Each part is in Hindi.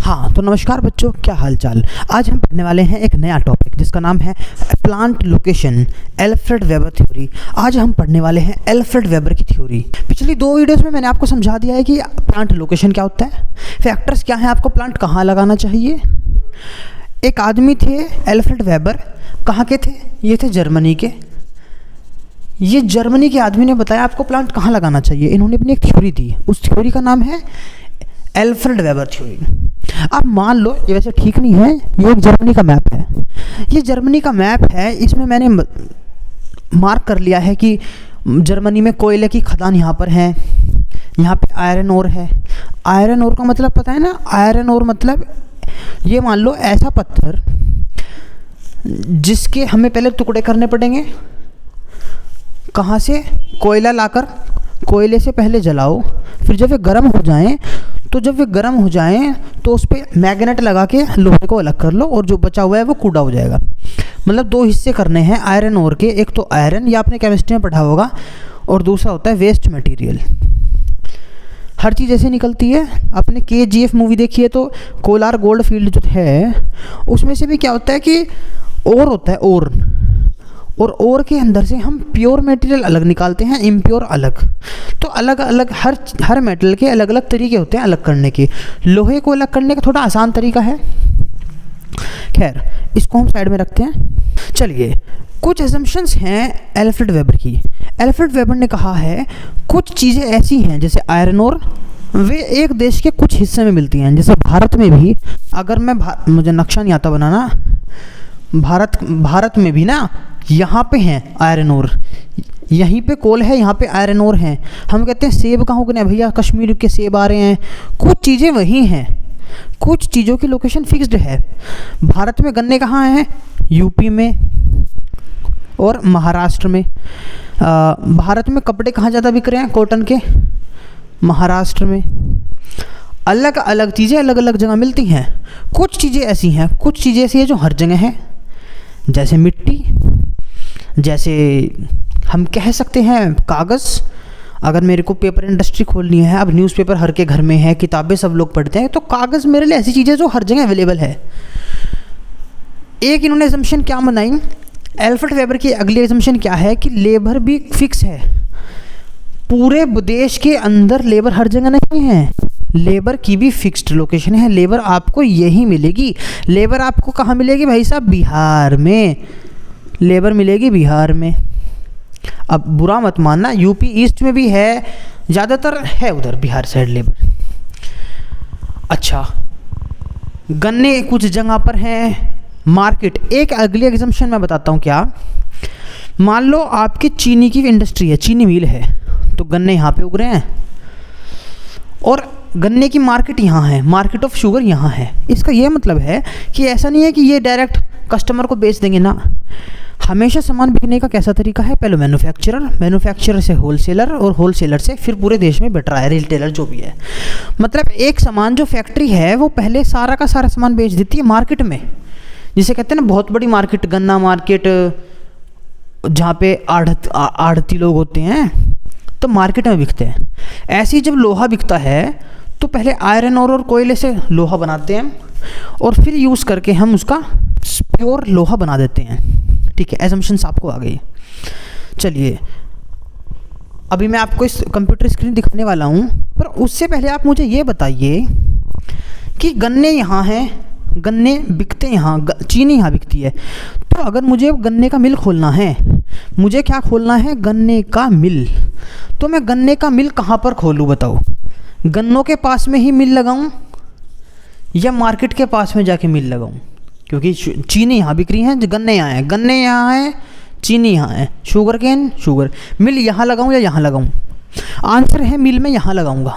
हाँ तो नमस्कार बच्चों, क्या हाल चाल। आज हम पढ़ने वाले हैं एक नया टॉपिक जिसका नाम है plant location, Alfred weber theory. आज हम पढ़ने वाले हैं एल्फ्रेड वेबर की थ्योरी। पिछली दो वीडियोस में मैंने आपको समझा दिया है कि प्लांट लोकेशन क्या होता है, फैक्टर्स क्या हैं, आपको प्लांट कहाँ लगाना चाहिए। एक आदमी थे एल्फ्रेड वेबर, कहाँ के थे? ये थे जर्मनी के। ये जर्मनी के आदमी ने बताया आपको प्लांट कहाँ लगाना चाहिए। इन्होंने अपनी एक थ्योरी दी, उस थ्योरी का नाम है एल्फ्रेड वेबर थ्योरी। अब मान लो ये वैसे ठीक नहीं है, ये एक जर्मनी का मैप है। ये जर्मनी का मैप है, इसमें मैंने मार्क कर लिया है कि जर्मनी में कोयले की खदान यहाँ पर है, यहाँ पे आयरन ओर है। आयरन ओर का मतलब पता है ना? आयरन ओर मतलब ये मान लो ऐसा पत्थर जिसके हमें पहले टुकड़े करने पड़ेंगे। कहाँ से? कोयला लाकर कोयले से पहले जलाओ, फिर जब वे गर्म हो जाएं तो उस पर मैग्नेट लगा के लोहे को अलग कर लो और जो बचा हुआ है वो कूड़ा हो जाएगा। मतलब दो हिस्से करने हैं आयरन ओर के, एक तो आयरन, ये आपने केमिस्ट्री में पढ़ा होगा, और दूसरा होता है वेस्ट मटेरियल। हर चीज़ ऐसे निकलती है। आपने KGF मूवी देखी है तो कोलार गोल्ड फील्ड जो है उसमें से भी क्या होता है कि ओर होता है, ओर, और ओर के अंदर से हम प्योर मटेरियल अलग निकालते हैं, इम्प्योर अलग। तो अलग अलग हर मेटल के अलग अलग तरीके होते हैं अलग करने के। लोहे को अलग करने का थोड़ा आसान तरीका है। खैर, इसको हम साइड में रखते हैं। चलिए, कुछ एजम्पशंस हैं एल्फ्रेड वेबर की। एल्फ्रेड वेबर ने कहा है कुछ चीज़ें ऐसी हैं जैसे आयरन ओर, वे एक देश के कुछ हिस्से में मिलती हैं। जैसे भारत में भी, अगर मैं मुझे नक्शा नहीं आता बनाना, भारत में भी ना यहाँ पे हैं आयरन ओर, यहीं पे कोल है, यहाँ पे आयरन ओर हैं। हम कहते हैं सेब कहाँ उगने भैया? कश्मीर के सेब आ रहे हैं। कुछ चीज़ें वहीं हैं, कुछ चीज़ों की लोकेशन फिक्स्ड है। भारत में गन्ने कहाँ हैं? यूपी में और महाराष्ट्र में। भारत में कपड़े कहाँ ज़्यादा बिक रहे हैं कॉटन के? महाराष्ट्र में। अलग अलग चीज़ें अलग अलग जगह मिलती हैं। कुछ चीज़ें ऐसी हैं जो हर जगह हैं, जैसे मिट्टी, जैसे हम कह सकते हैं कागज़। अगर मेरे को पेपर इंडस्ट्री खोलनी है, अब न्यूज़पेपर हर के घर में है, किताबें सब लोग पढ़ते हैं, तो कागज़ मेरे लिए ऐसी चीज़ है जो हर जगह अवेलेबल है। एक इन्होंने एजम्पशन क्या बनाई, एल्फ्रेड वेबर की अगली एजम्पशन क्या है कि लेबर भी फिक्स है। पूरे देश के अंदर लेबर हर जगह नहीं है, लेबर की भी फिक्स्ड लोकेशन है। लेबर आपको यही मिलेगी। लेबर आपको कहाँ मिलेगी भाई साहब? बिहार में लेबर मिलेगी, बिहार में। अब बुरा मत मानना, यूपी ईस्ट में भी है, ज़्यादातर है उधर बिहार साइड लेबर। अच्छा, गन्ने कुछ जगह पर हैं। मार्केट, एक अगली एग्जाम्पशन मैं बताता हूँ क्या। मान लो आपकी चीनी की इंडस्ट्री है, चीनी मिल है, तो गन्ने यहाँ पे उग रहे हैं और गन्ने की मार्केट यहाँ है, मार्केट ऑफ शुगर यहाँ है। इसका ये मतलब है कि ऐसा नहीं है कि ये डायरेक्ट कस्टमर को बेच देंगे ना। हमेशा सामान बिकने का कैसा तरीका है? पहले मैन्युफैक्चरर से होलसेलर, और होलसेलर से फिर पूरे देश में बट रहा है रिटेलर जो भी है। मतलब एक सामान जो फैक्ट्री है वो पहले सारा का सारा सामान बेच देती है मार्केट में, जिसे कहते हैं ना बहुत बड़ी मार्केट, गन्ना मार्केट, जहाँ पे आढ़ती लोग होते हैं, तो मार्केट में बिकते हैं। ऐसे ही जब लोहा बिकता है तो पहले आयरन और कोयले से लोहा बनाते हैं और फिर यूज़ करके हम उसका प्योर लोहा बना देते हैं। ठीक है, एजम्पशंस आपको आ गई। चलिए, अभी मैं आपको इस कंप्यूटर स्क्रीन दिखाने वाला हूँ, पर उससे पहले आप मुझे ये बताइए कि गन्ने यहाँ हैं, गन्ने बिकते यहाँ, चीनी यहाँ बिकती है। तो अगर मुझे गन्ने का मिल खोलना है, मुझे क्या खोलना है? गन्ने का मिल। तो मैं गन्ने का मिल कहाँ पर खोलूँ बताओ? गन्नों के पास में ही मिल लगाऊं या मार्केट के पास में जाके मिल लगाऊं? क्योंकि चीनी यहाँ बिक रही है, गन्ने यहाँ हैं, चीनी यहाँ है, शुगर मिल यहाँ लगाऊं या यहाँ लगाऊं? आंसर है मिल में यहाँ लगाऊंगा।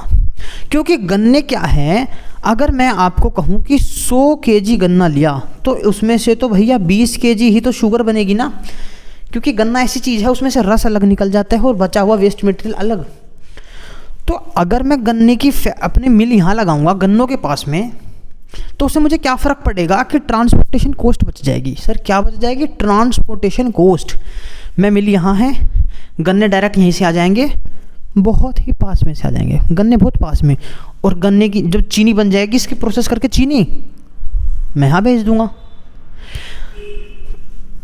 क्योंकि गन्ने क्या है, अगर मैं आपको कहूँ कि 100 kg गन्ना लिया तो उसमें से तो भैया 20 kg ही तो शुगर बनेगी ना। क्योंकि गन्ना ऐसी चीज़ है उसमें से रस अलग निकल जाता है और बचा हुआ वेस्ट मटेरियल अलग। तो अगर मैं गन्ने की अपने मिल यहाँ लगाऊंगा गन्नों के पास में, तो उससे मुझे क्या फ़र्क पड़ेगा कि ट्रांसपोर्टेशन कॉस्ट बच जाएगी। सर क्या बच जाएगी? Transportation cost. मैं मिल यहाँ है, गन्ने डायरेक्ट यहीं से आ जाएंगे, बहुत ही पास में से आ जाएंगे, गन्ने बहुत पास में। और गन्ने की जब चीनी बन जाएगी, इसकी प्रोसेस करके चीनी मैं यहाँ भेज दूंगा।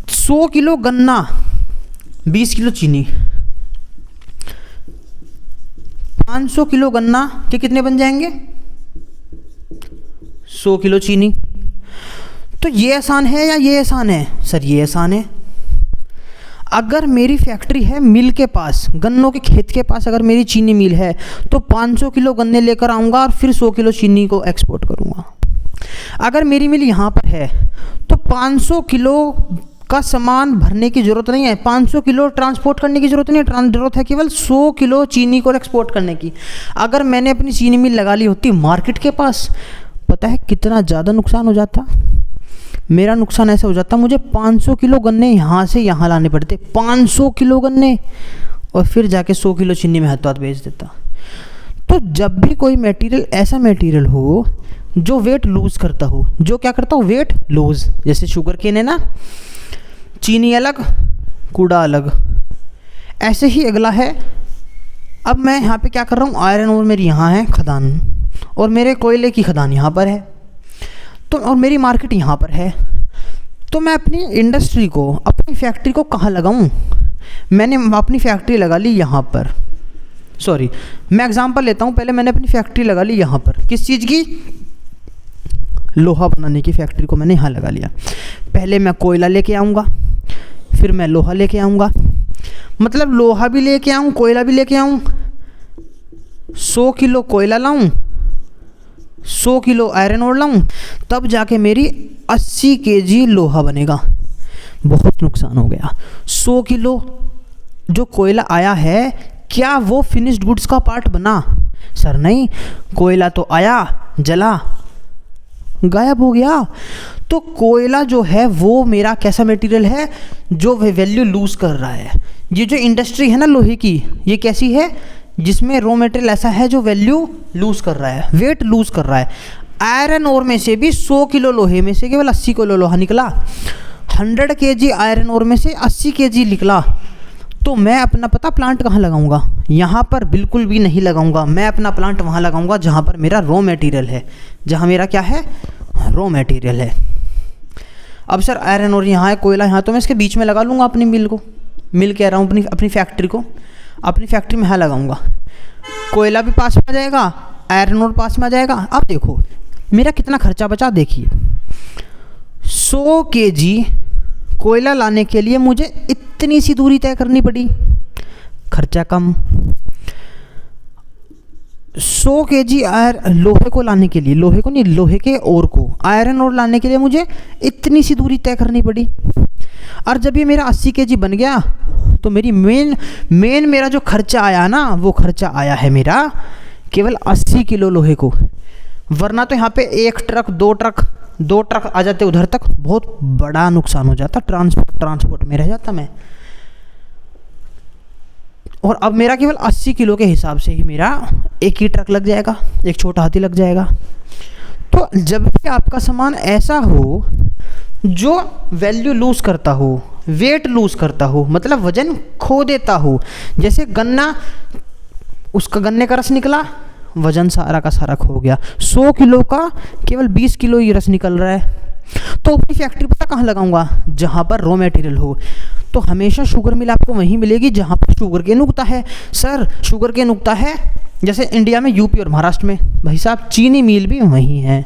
100 किलो गन्ना, 20 किलो चीनी, 500 किलो गन्ना के कितने बन जाएंगे? 100 किलो चीनी। तो ये आसान है या ये आसान है? सर ये आसान है। अगर मेरी फैक्ट्री है मिल के पास, गन्नों के खेत के पास अगर मेरी चीनी मिल है, तो 500 किलो गन्ने लेकर आऊँगा और फिर 100 किलो चीनी को एक्सपोर्ट करूँगा। अगर मेरी मिल यहाँ पर है तो 500 किलो का सामान भरने की ज़रूरत नहीं है, 500 किलो ट्रांसपोर्ट करने की ज़रूरत नहीं है, ज़रूरत है केवल 100 किलो चीनी को एक्सपोर्ट करने की। अगर मैंने अपनी चीनी मिल लगा ली होती मार्केट के पास, पता है कितना ज़्यादा नुकसान हो जाता? मेरा नुकसान ऐसा हो जाता, मुझे 500 किलो गन्ने यहाँ से यहाँ लाने पड़ते, 500 किलो गन्ने, और फिर जाके 100 किलो चीनी में हाथों हाथ बेच देता। तो जब भी कोई मटेरियल, ऐसा मटेरियल हो जो वेट लूज़ करता हो, जो क्या करता हो? Weight lose. जैसे शुगर केन है ना, चीनी अलग, कूड़ा अलग, ऐसे ही अगला है। अब मैं यहाँ पे क्या कर रहा हूँ? आयरन ओर मेरी यहाँ है खदान, और मेरे कोयले की खदान यहाँ पर है, तो और मेरी मार्केट यहाँ पर है। तो मैं अपनी इंडस्ट्री को, अपनी फैक्ट्री को कहाँ लगाऊँ? मैंने अपनी फैक्ट्री लगा ली यहाँ पर, सॉरी मैं एग्जांपल लेता हूँ। पहले मैंने अपनी फैक्ट्री लगा ली यहाँ पर, किस चीज़ की? लोहा बनाने की फैक्ट्री को मैंने यहाँ लगा लिया। पहले मैं कोयला लेके आऊँगा, फिर मैं लोहा लेके आऊँगा, मतलब लोहा भी लेके आऊँ, कोयला भी लेके आऊँ, 100 किलो कोयला लाऊँ, 100 किलो आयरन ओर लाऊँ, तब जाके मेरी 80 केजी लोहा बनेगा। बहुत नुकसान हो गया। 100 किलो जो कोयला आया है, क्या वो फिनिश्ड गुड्स का पार्ट बना? सर नहीं, कोयला तो आया, जला, गायब हो गया। तो कोयला जो है वो मेरा कैसा मटेरियल है जो वैल्यू लूज़ कर रहा है। ये जो इंडस्ट्री है ना लोहे की, ये कैसी है? जिसमें रॉ मटेरियल ऐसा है जो वैल्यू लूज़ कर रहा है, वेट लूज़ कर रहा है। आयरन ओर में से भी 100 किलो लोहे में से केवल 80 किलो लोहा निकला, 100 केजी आयरन ओर में से 80 केजी निकला। तो मैं अपना पता प्लांट कहाँ लगाऊंगा? यहाँ पर बिल्कुल भी नहीं लगाऊंगा। मैं अपना प्लांट वहाँ लगाऊंगा जहाँ पर मेरा रॉ मटेरियल है, जहाँ मेरा क्या है? रॉ मटेरियल है। अब सर आयरन ओर यहाँ है, कोयला यहाँ, तो मैं इसके बीच में लगा लूँगा अपनी मिल को, मिल कह रहा हूँ अपनी फैक्ट्री को, अपनी फैक्ट्री में यहाँ लगाऊंगा। कोयला भी पास में आ जाएगा, आयरन ओर पास में आ जाएगा। अब देखो मेरा कितना खर्चा बचा, देखिए 100 केजी कोयला लाने के लिए मुझे इतनी सी दूरी तय करनी पड़ी, खर्चा कम। 100 केजी लोहे को लाने के लिए, लोहे को नहीं, लोहे के ओर को, आयरन ओर लाने के लिए मुझे इतनी सी दूरी तय करनी पड़ी। और जब ये मेरा 80 केजी बन गया, तो मेरी मेन मेरा जो खर्चा आया ना, वो खर्चा आया है मेरा केवल 80 किलो लोहे को। वरना तो यहाँ पे एक ट्रक, दो ट्रक आ जाते उधर तक, बहुत बड़ा नुकसान हो जाता, ट्रांसपोर्ट में रह जाता मैं। और अब मेरा केवल 80 किलो के हिसाब से ही मेरा एक ही ट्रक लग जाएगा, एक छोटा हाथी लग जाएगा। तो जब भी आपका सामान ऐसा हो जो वैल्यू लूज़ करता हो, वेट लूज़ करता हो, मतलब वजन खो देता हो, जैसे गन्ना, उसका गन्ने का रस निकला, वजन सारा का सारा खो गया, 100 किलो का केवल 20 किलो ही रस निकल रहा है। तो अपनी फैक्ट्री पता कहाँ लगाऊंगा? जहाँ पर रॉ मटेरियल हो। तो हमेशा शुगर मिल आपको वहीं मिलेगी जहाँ पर शुगर केन उगता है। सर शुगर केन उगता है जैसे इंडिया में यूपी और महाराष्ट्र में, भाई साहब चीनी मिल भी वहीं है।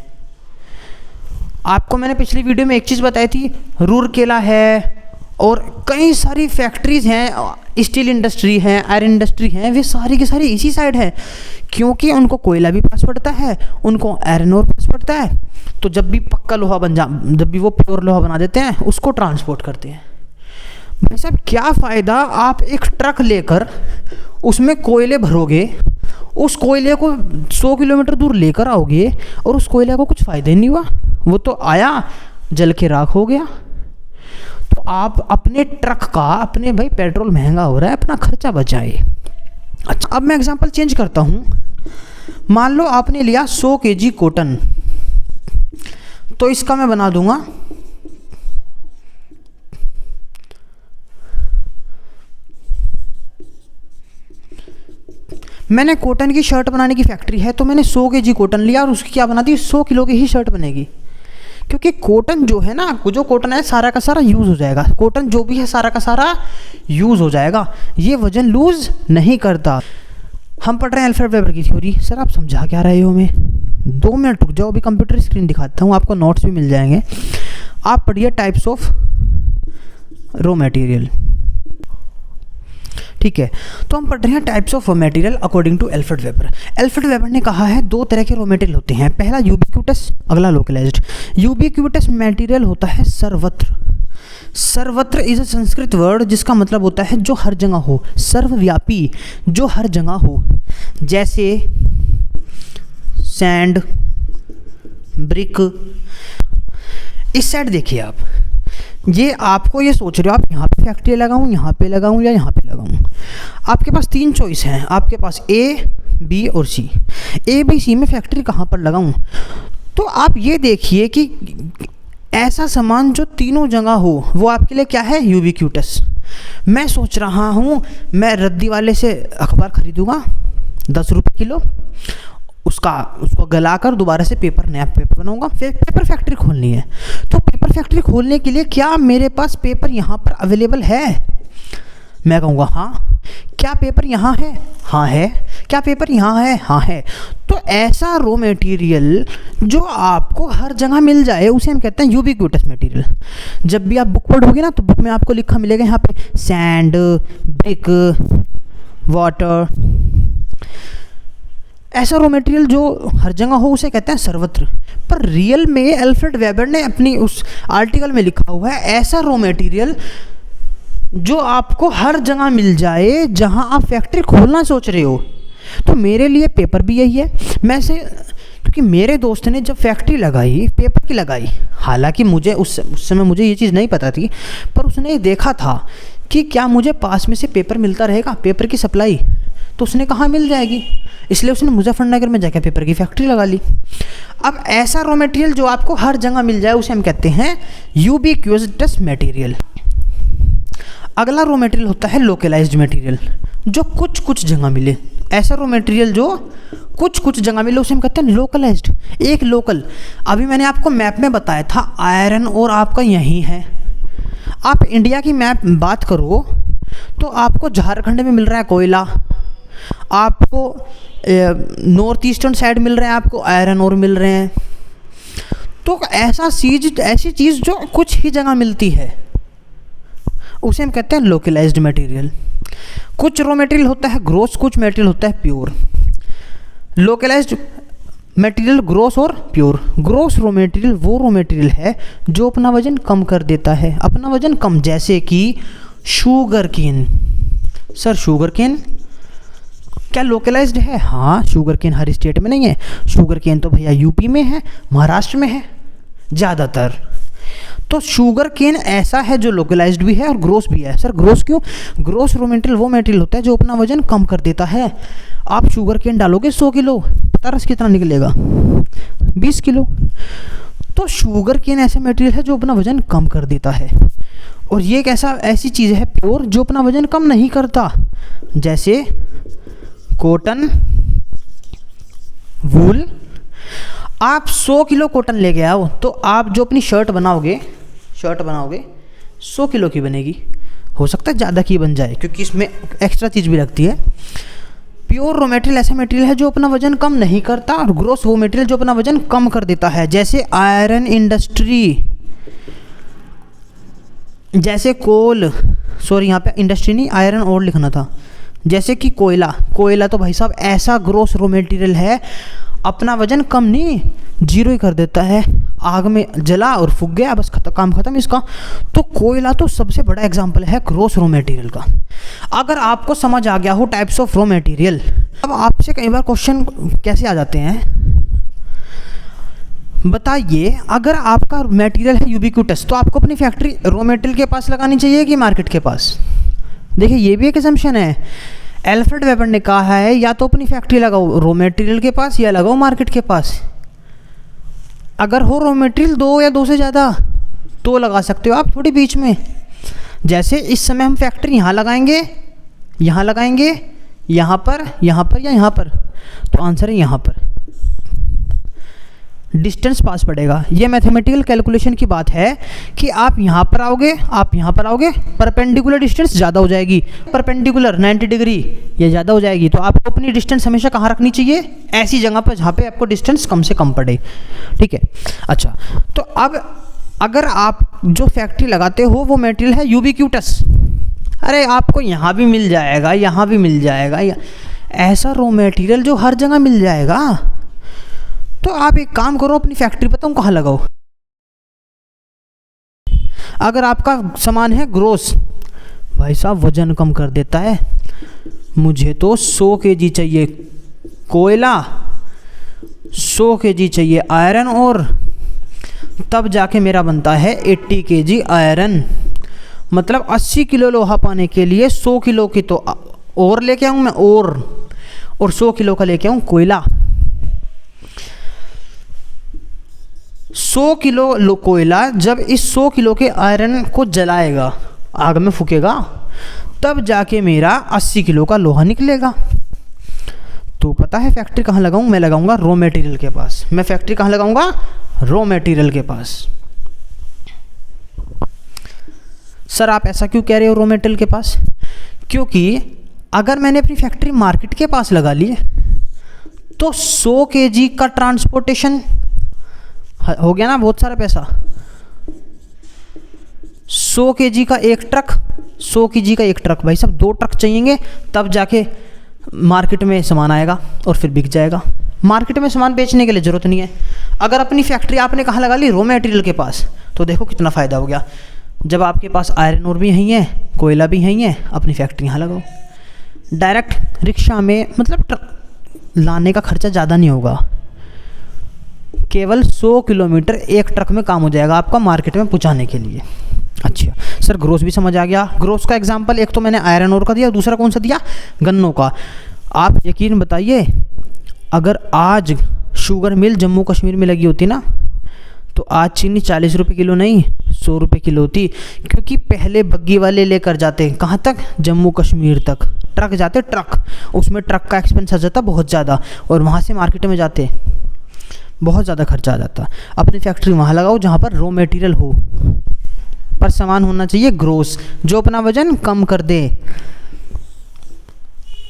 आपको मैंने पिछली वीडियो में एक चीज़ बताई थी, रूरकेला है और कई सारी फैक्ट्रीज़ हैं, स्टील इंडस्ट्री है, आयरन इंडस्ट्री है, वे सारी की सारी इसी साइड है, क्योंकि उनको कोयला भी पास पड़ता है, उनको आयरन और पास पड़ता है। तो जब भी पक्का लोहा जब भी वो प्योर लोहा बना देते हैं, उसको ट्रांसपोर्ट करते हैं। भाई साहब क्या फ़ायदा, आप एक ट्रक लेकर उसमें कोयले भरोगे, उस कोयले को 100 किलोमीटर दूर लेकर आओगे और उस कोयले को कुछ फ़ायदा ही नहीं हुआ, वो तो आया जल के राख हो गया। तो आप अपने ट्रक का, अपने भाई पेट्रोल महंगा हो रहा है, अपना खर्चा बचाए। अच्छा अब मैं एग्जांपल चेंज करता हूँ। मान लो आपने लिया 100 केजी कॉटन, तो इसका मैं बना दूंगा 1 मैंने कॉटन की शर्ट बनाने की फैक्ट्री है, तो मैंने 100 kg कॉटन लिया और उसकी क्या बना दी, 100 किलो की ही शर्ट बनेगी। क्योंकि कॉटन जो है ना, जो कॉटन है सारा का सारा यूज़ हो जाएगा, कॉटन जो भी है सारा का सारा यूज़ हो जाएगा, ये वजन लूज़ नहीं करता। हम पढ़ रहे हैं अल्फ्रेड वेबर की थ्योरी। सर आप समझा क्या रहे हो हमें? 2 मिनट रुक जाओ, अभी कंप्यूटर स्क्रीन दिखाता हूँ, आपको नोट्स भी मिल जाएंगे। आप पढ़िए टाइप्स ऑफ रॉ मटेरियल। ठीक है, तो हम पढ़ रहे हैं types of raw material according to Alfred Weber. Alfred Weber ने कहा है 2 तरह के रॉ मटेरियल होते हैं, पहला यूबिक्विटस, अगला लोकलाइज्ड। यूबिक्विटस मटेरियल होता है सर्वत्र। सर्वत्र इज अ संस्कृत वर्ड जिसका मतलब होता है जो हर जगह हो, सर्वव्यापी, जो हर जगह हो। जैसे सैंड, ब्रिक। इस साइड देखिए आप, ये आपको ये सोच रहे हो आप यहाँ पे फैक्ट्री लगाऊँ, यहाँ पे लगाऊँ या यहाँ पे लगाऊँ। आपके पास 3 चॉइस हैं, आपके पास ए, बी और सी। ए, बी, सी में फैक्ट्री कहाँ पर लगाऊँ? तो आप ये देखिए कि ऐसा सामान जो तीनों जगह हो वो आपके लिए क्या है, यूबिक्विटस। मैं सोच रहा हूँ मैं रद्दी वाले से अखबार खरीदूँगा 10 रुपये किलो, उसको गलाकर दोबारा से नया पेपर बनाऊंगा, फिर पेपर फैक्ट्री खोलनी है। तो पेपर फैक्ट्री खोलने के लिए क्या मेरे पास पेपर यहाँ पर अवेलेबल है? मैं कहूँगा हाँ। क्या पेपर यहाँ है? हाँ है। क्या पेपर यहाँ है? हाँ है। तो ऐसा रॉ मटेरियल जो आपको हर जगह मिल जाए उसे हम कहते हैं यूबिक्विटस मटेरियल। जब भी आप बुक पढ़ोगे ना तो बुक में आपको लिखा मिलेगा यहाँ पे सैंड, ब्रिक, वाटर। ऐसा रॉ मटेरियल जो हर जगह हो उसे कहते हैं सर्वत्र। पर रियल में अल्फ्रेड वेबर ने अपनी उस आर्टिकल में लिखा हुआ है ऐसा रॉ मटेरियल जो आपको हर जगह मिल जाए जहां आप फैक्ट्री खोलना सोच रहे हो। तो मेरे लिए पेपर भी यही है। क्योंकि मेरे दोस्त ने जब फैक्ट्री लगाई, पेपर की लगाई, हालांकि मुझे उस समय मुझे ये चीज़ नहीं पता थी, पर उसने देखा था कि क्या मुझे पास में से पेपर मिलता रहेगा, पेपर की सप्लाई। तो उसने कहा मिल जाएगी, इसलिए उसने मुजफ्फरनगर में जाकर पेपर की फैक्ट्री लगा ली। अब ऐसा रॉ मटेरियल जो आपको हर जगह मिल जाए उसे हम कहते हैं यूबिक्विटस मटेरियल। अगला रॉ मटेरियल होता है लोकलाइज्ड मटेरियल, जो कुछ कुछ जगह मिले। ऐसा रॉ मटेरियल जो कुछ कुछ जगह मिले उसे हम कहते हैं लोकलाइज्ड। एक लोकल, अभी मैंने आपको मैप में बताया था आयरन और आपका यहीं है। आप इंडिया की मैप बात करो तो आपको झारखंड में मिल रहा है कोयला, आपको नॉर्थ ईस्टर्न साइड मिल रहे हैं, आपको आयरन और मिल रहे हैं। तो ऐसी चीज़ जो कुछ ही जगह मिलती है उसे हम कहते हैं लोकलाइज्ड मटेरियल। कुछ रॉ मटेरियल होता है ग्रोस, कुछ मटेरियल होता है प्योर। लोकलाइज्ड मटेरियल ग्रोस और प्योर। ग्रोस रॉ मटेरियल वो रॉ मटेरियल है जो अपना वजन कम कर देता है, अपना वजन कम। जैसे कि sugar cane. Sir sugar cane क्या लोकलाइज्ड है? हाँ, शुगर केन हर स्टेट में नहीं है। शुगर केन तो भैया यूपी में है, महाराष्ट्र में है ज़्यादातर। तो शुगर केन ऐसा है जो लोकलाइज्ड भी है और ग्रोस भी है। सर ग्रोस क्यों? ग्रोस रॉ मटेरियल वो मटेरियल होता है जो अपना वजन कम कर देता है। आप शुगर केन डालोगे 100 किलो, पता रस कितना निकलेगा? 20 किलो। तो शुगर केन ऐसा मटेरियल है जो अपना वजन कम कर देता है। और ये एक ऐसी चीज़ है प्योर जो अपना वजन कम नहीं करता। जैसे कॉटन, वूल। आप 100 किलो कॉटन ले गए आओ तो आप जो अपनी शर्ट बनाओगे 100 किलो की बनेगी। हो सकता है ज़्यादा की बन जाए क्योंकि इसमें एक्स्ट्रा चीज़ भी लगती है। प्योर रॉ मटेरियल ऐसा मटेरियल है जो अपना वजन कम नहीं करता, और ग्रोस वो मटेरियल जो अपना वजन कम कर देता है। जैसे आयरन इंडस्ट्री, जैसे कोल, सॉरी यहाँ पे इंडस्ट्री नहीं आयरन और लिखना था। जैसे कि कोयला तो भाई साहब ऐसा ग्रोस रॉ मटेरियल है अपना वजन कम नहीं, जीरो ही कर देता है। आग में जला और फूक गया, बस काम खत्म इसका। तो कोयला तो सबसे बड़ा एग्जांपल है ग्रोस रॉ मटेरियल का। अगर आपको समझ आ गया हो टाइप्स ऑफ रॉ मटेरियल, अब आपसे कई बार क्वेश्चन कैसे आ जाते हैं, बताइए अगर आपका मटेरियल है यूबिक्विटस तो आपको अपनी फैक्ट्री रॉ मटेरियल के पास लगानी चाहिए कि मार्केट के पास? देखिए ये भी एक असम्पशन है। अल्फ्रेड वेबर ने कहा है या तो अपनी फैक्ट्री लगाओ रॉ मटेरियल के पास या लगाओ मार्केट के पास। अगर हो रॉ मटेरियल 2 या 2 से ज़्यादा तो लगा सकते हो आप थोड़ी बीच में। जैसे इस समय हम फैक्ट्री यहाँ लगाएंगे, यहाँ लगाएंगे, यहाँ पर, यहाँ पर या यहाँ पर? तो आंसर है यहाँ पर। डिस्टेंस पास पड़ेगा। ये मैथमेटिकल कैलकुलेशन की बात है कि आप यहाँ पर आओगे, आप यहाँ पर आओगे, परपेंडिकुलर डिस्टेंस ज़्यादा हो जाएगी, परपेंडिकुलर 90 डिग्री ये ज़्यादा हो जाएगी। तो आपको अपनी डिस्टेंस हमेशा कहाँ रखनी चाहिए? ऐसी जगह पर जहाँ पे आपको डिस्टेंस कम से कम पड़े। ठीक है, अच्छा। तो अब अगर आप जो फैक्ट्री लगाते हो वो मटेरियल है यूबिक्यूटस, अरे आपको यहाँ भी मिल जाएगा, यहाँ भी मिल जाएगा, ऐसा रॉ मटेरियल जो हर जगह मिल जाएगा। तो आप एक काम करो, अपनी फैक्ट्री पता हूँ कहाँ लगाओ। अगर आपका सामान है ग्रोस, भाई साहब वजन कम कर देता है, मुझे तो 100 kg चाहिए कोयला, 100 kg चाहिए आयरन और, तब जाके मेरा बनता है 80 kg आयरन। मतलब 80 किलो लोहा पाने के लिए 100 किलो की तो और लेके आऊँ मैं, और 100 किलो का लेके आऊँ कोयला। 100 किलो कोयला जब इस 100 किलो के आयरन को जलाएगा, आग में फूकेगा, तब जाके मेरा 80 किलो का लोहा निकलेगा। तो पता है फैक्ट्री कहाँ लगाऊँ? मैं लगाऊंगा रॉ मटेरियल के पास। मैं फैक्ट्री कहाँ लगाऊंगा? रॉ मटेरियल के पास। सर आप ऐसा क्यों कह रहे हो रॉ मटेरियल के पास? क्योंकि अगर मैंने अपनी फैक्ट्री मार्केट के पास लगा ली तो 100 kg का ट्रांसपोर्टेशन हो गया ना, बहुत सारा पैसा। 100 kg का एक ट्रक, 100 kg का एक ट्रक, भाई साहब 2 ट्रक चाहिएंगे, तब जाके मार्केट में सामान आएगा और फिर बिक जाएगा। मार्केट में सामान बेचने के लिए ज़रूरत नहीं है। अगर अपनी फैक्ट्री आपने कहाँ लगा ली? रॉ मटेरियल के पास, तो देखो कितना फ़ायदा हो गया। जब आपके पास आयरन और भी यहीं है, कोयला भी यहीं है, अपनी फैक्ट्री यहाँ लगाओ। डायरेक्ट रिक्शा में मतलब लाने का खर्चा ज़्यादा नहीं होगा, केवल 100 किलोमीटर एक ट्रक में काम हो जाएगा आपका मार्केट में पहुँचाने के लिए। अच्छा सर, ग्रोस भी समझ आ गया। ग्रोस का एग्जांपल एक तो मैंने आयरन ओर का दिया, दूसरा कौन सा दिया? गन्नों का। आप यकीन बताइए, अगर आज शुगर मिल जम्मू कश्मीर में लगी होती ना, तो आज चीनी 40 रुपये किलो नहीं 100 रुपये किलो होती। क्योंकि पहले बग्गी वाले लेकर जाते कहाँ तक? जम्मू कश्मीर तक। ट्रक जाते, ट्रक, उसमें ट्रक का एक्सपेंस आ जाता बहुत ज़्यादा, और वहाँ से मार्केट में जाते बहुत ज़्यादा खर्चा आ जाता। अपनी फैक्ट्री वहाँ लगाओ जहाँ पर रॉ मटेरियल हो, पर सामान होना चाहिए ग्रोस, जो अपना वजन कम कर दे।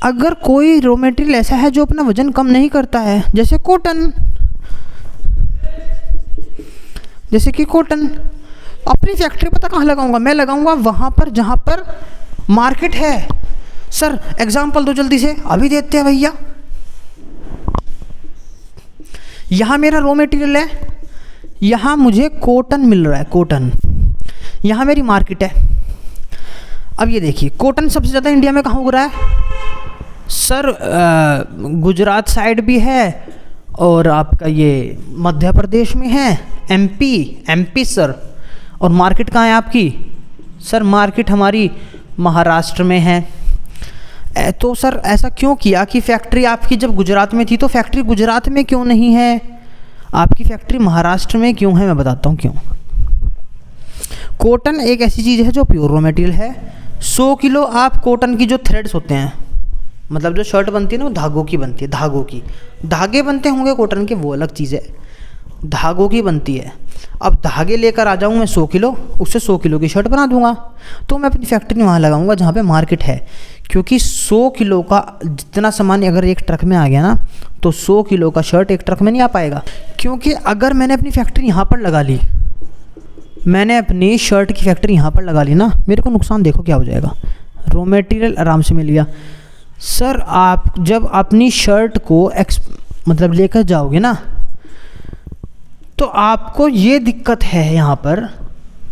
अगर कोई रॉ मटेरियल ऐसा है जो अपना वजन कम नहीं करता है, जैसे कॉटन, जैसे कि कॉटन, अपनी फैक्ट्री पता कहाँ लगाऊंगा? मैं लगाऊंगा वहाँ पर जहाँ पर मार्केट है। सर एग्जाम्पल दो जल्दी से, अभी देते हैं भैया। यहाँ मेरा रॉ मटेरियल है, यहाँ मुझे कॉटन मिल रहा है, कॉटन, यहाँ मेरी मार्केट है। अब ये देखिए, कॉटन सबसे ज़्यादा इंडिया में कहाँ उग रहा है? सर गुजरात साइड भी है, और आपका ये मध्य प्रदेश में है, एमपी सर। और मार्केट कहाँ है आपकी? सर मार्केट हमारी महाराष्ट्र में है। तो सर ऐसा क्यों किया कि फैक्ट्री आपकी जब गुजरात में थी तो फैक्ट्री गुजरात में क्यों नहीं है, आपकी फैक्ट्री महाराष्ट्र में क्यों है? मैं बताता हूँ क्यों। कॉटन एक ऐसी चीज़ है जो प्योर रॉ मटेरियल है। 100 किलो आप कॉटन की जो थ्रेड्स होते हैं, मतलब जो शर्ट बनती है ना, वो धागों की बनती है, धागों की, धागे बनते होंगे कॉटन के, वो अलग चीज़ है, धागों की बनती है। अब धागे लेकर आ जाऊँ मैं 100 किलो, उससे 100 किलो की शर्ट बना दूंगा। तो मैं अपनी फैक्ट्री वहाँ लगाऊंगा जहाँ पे मार्केट है, क्योंकि 100 किलो का जितना सामान अगर एक ट्रक में आ गया ना, तो 100 किलो का शर्ट एक ट्रक में नहीं आ पाएगा। क्योंकि अगर मैंने अपनी फैक्ट्री यहाँ पर लगा ली, मैंने अपनी शर्ट की फैक्ट्री यहाँ पर लगा ली ना, मेरे को नुकसान देखो क्या हो जाएगा। रॉ मटेरियल आराम से मिल गया। सर आप जब अपनी शर्ट को मतलब लेकर जाओगे ना, तो आपको ये दिक्कत है, यहाँ पर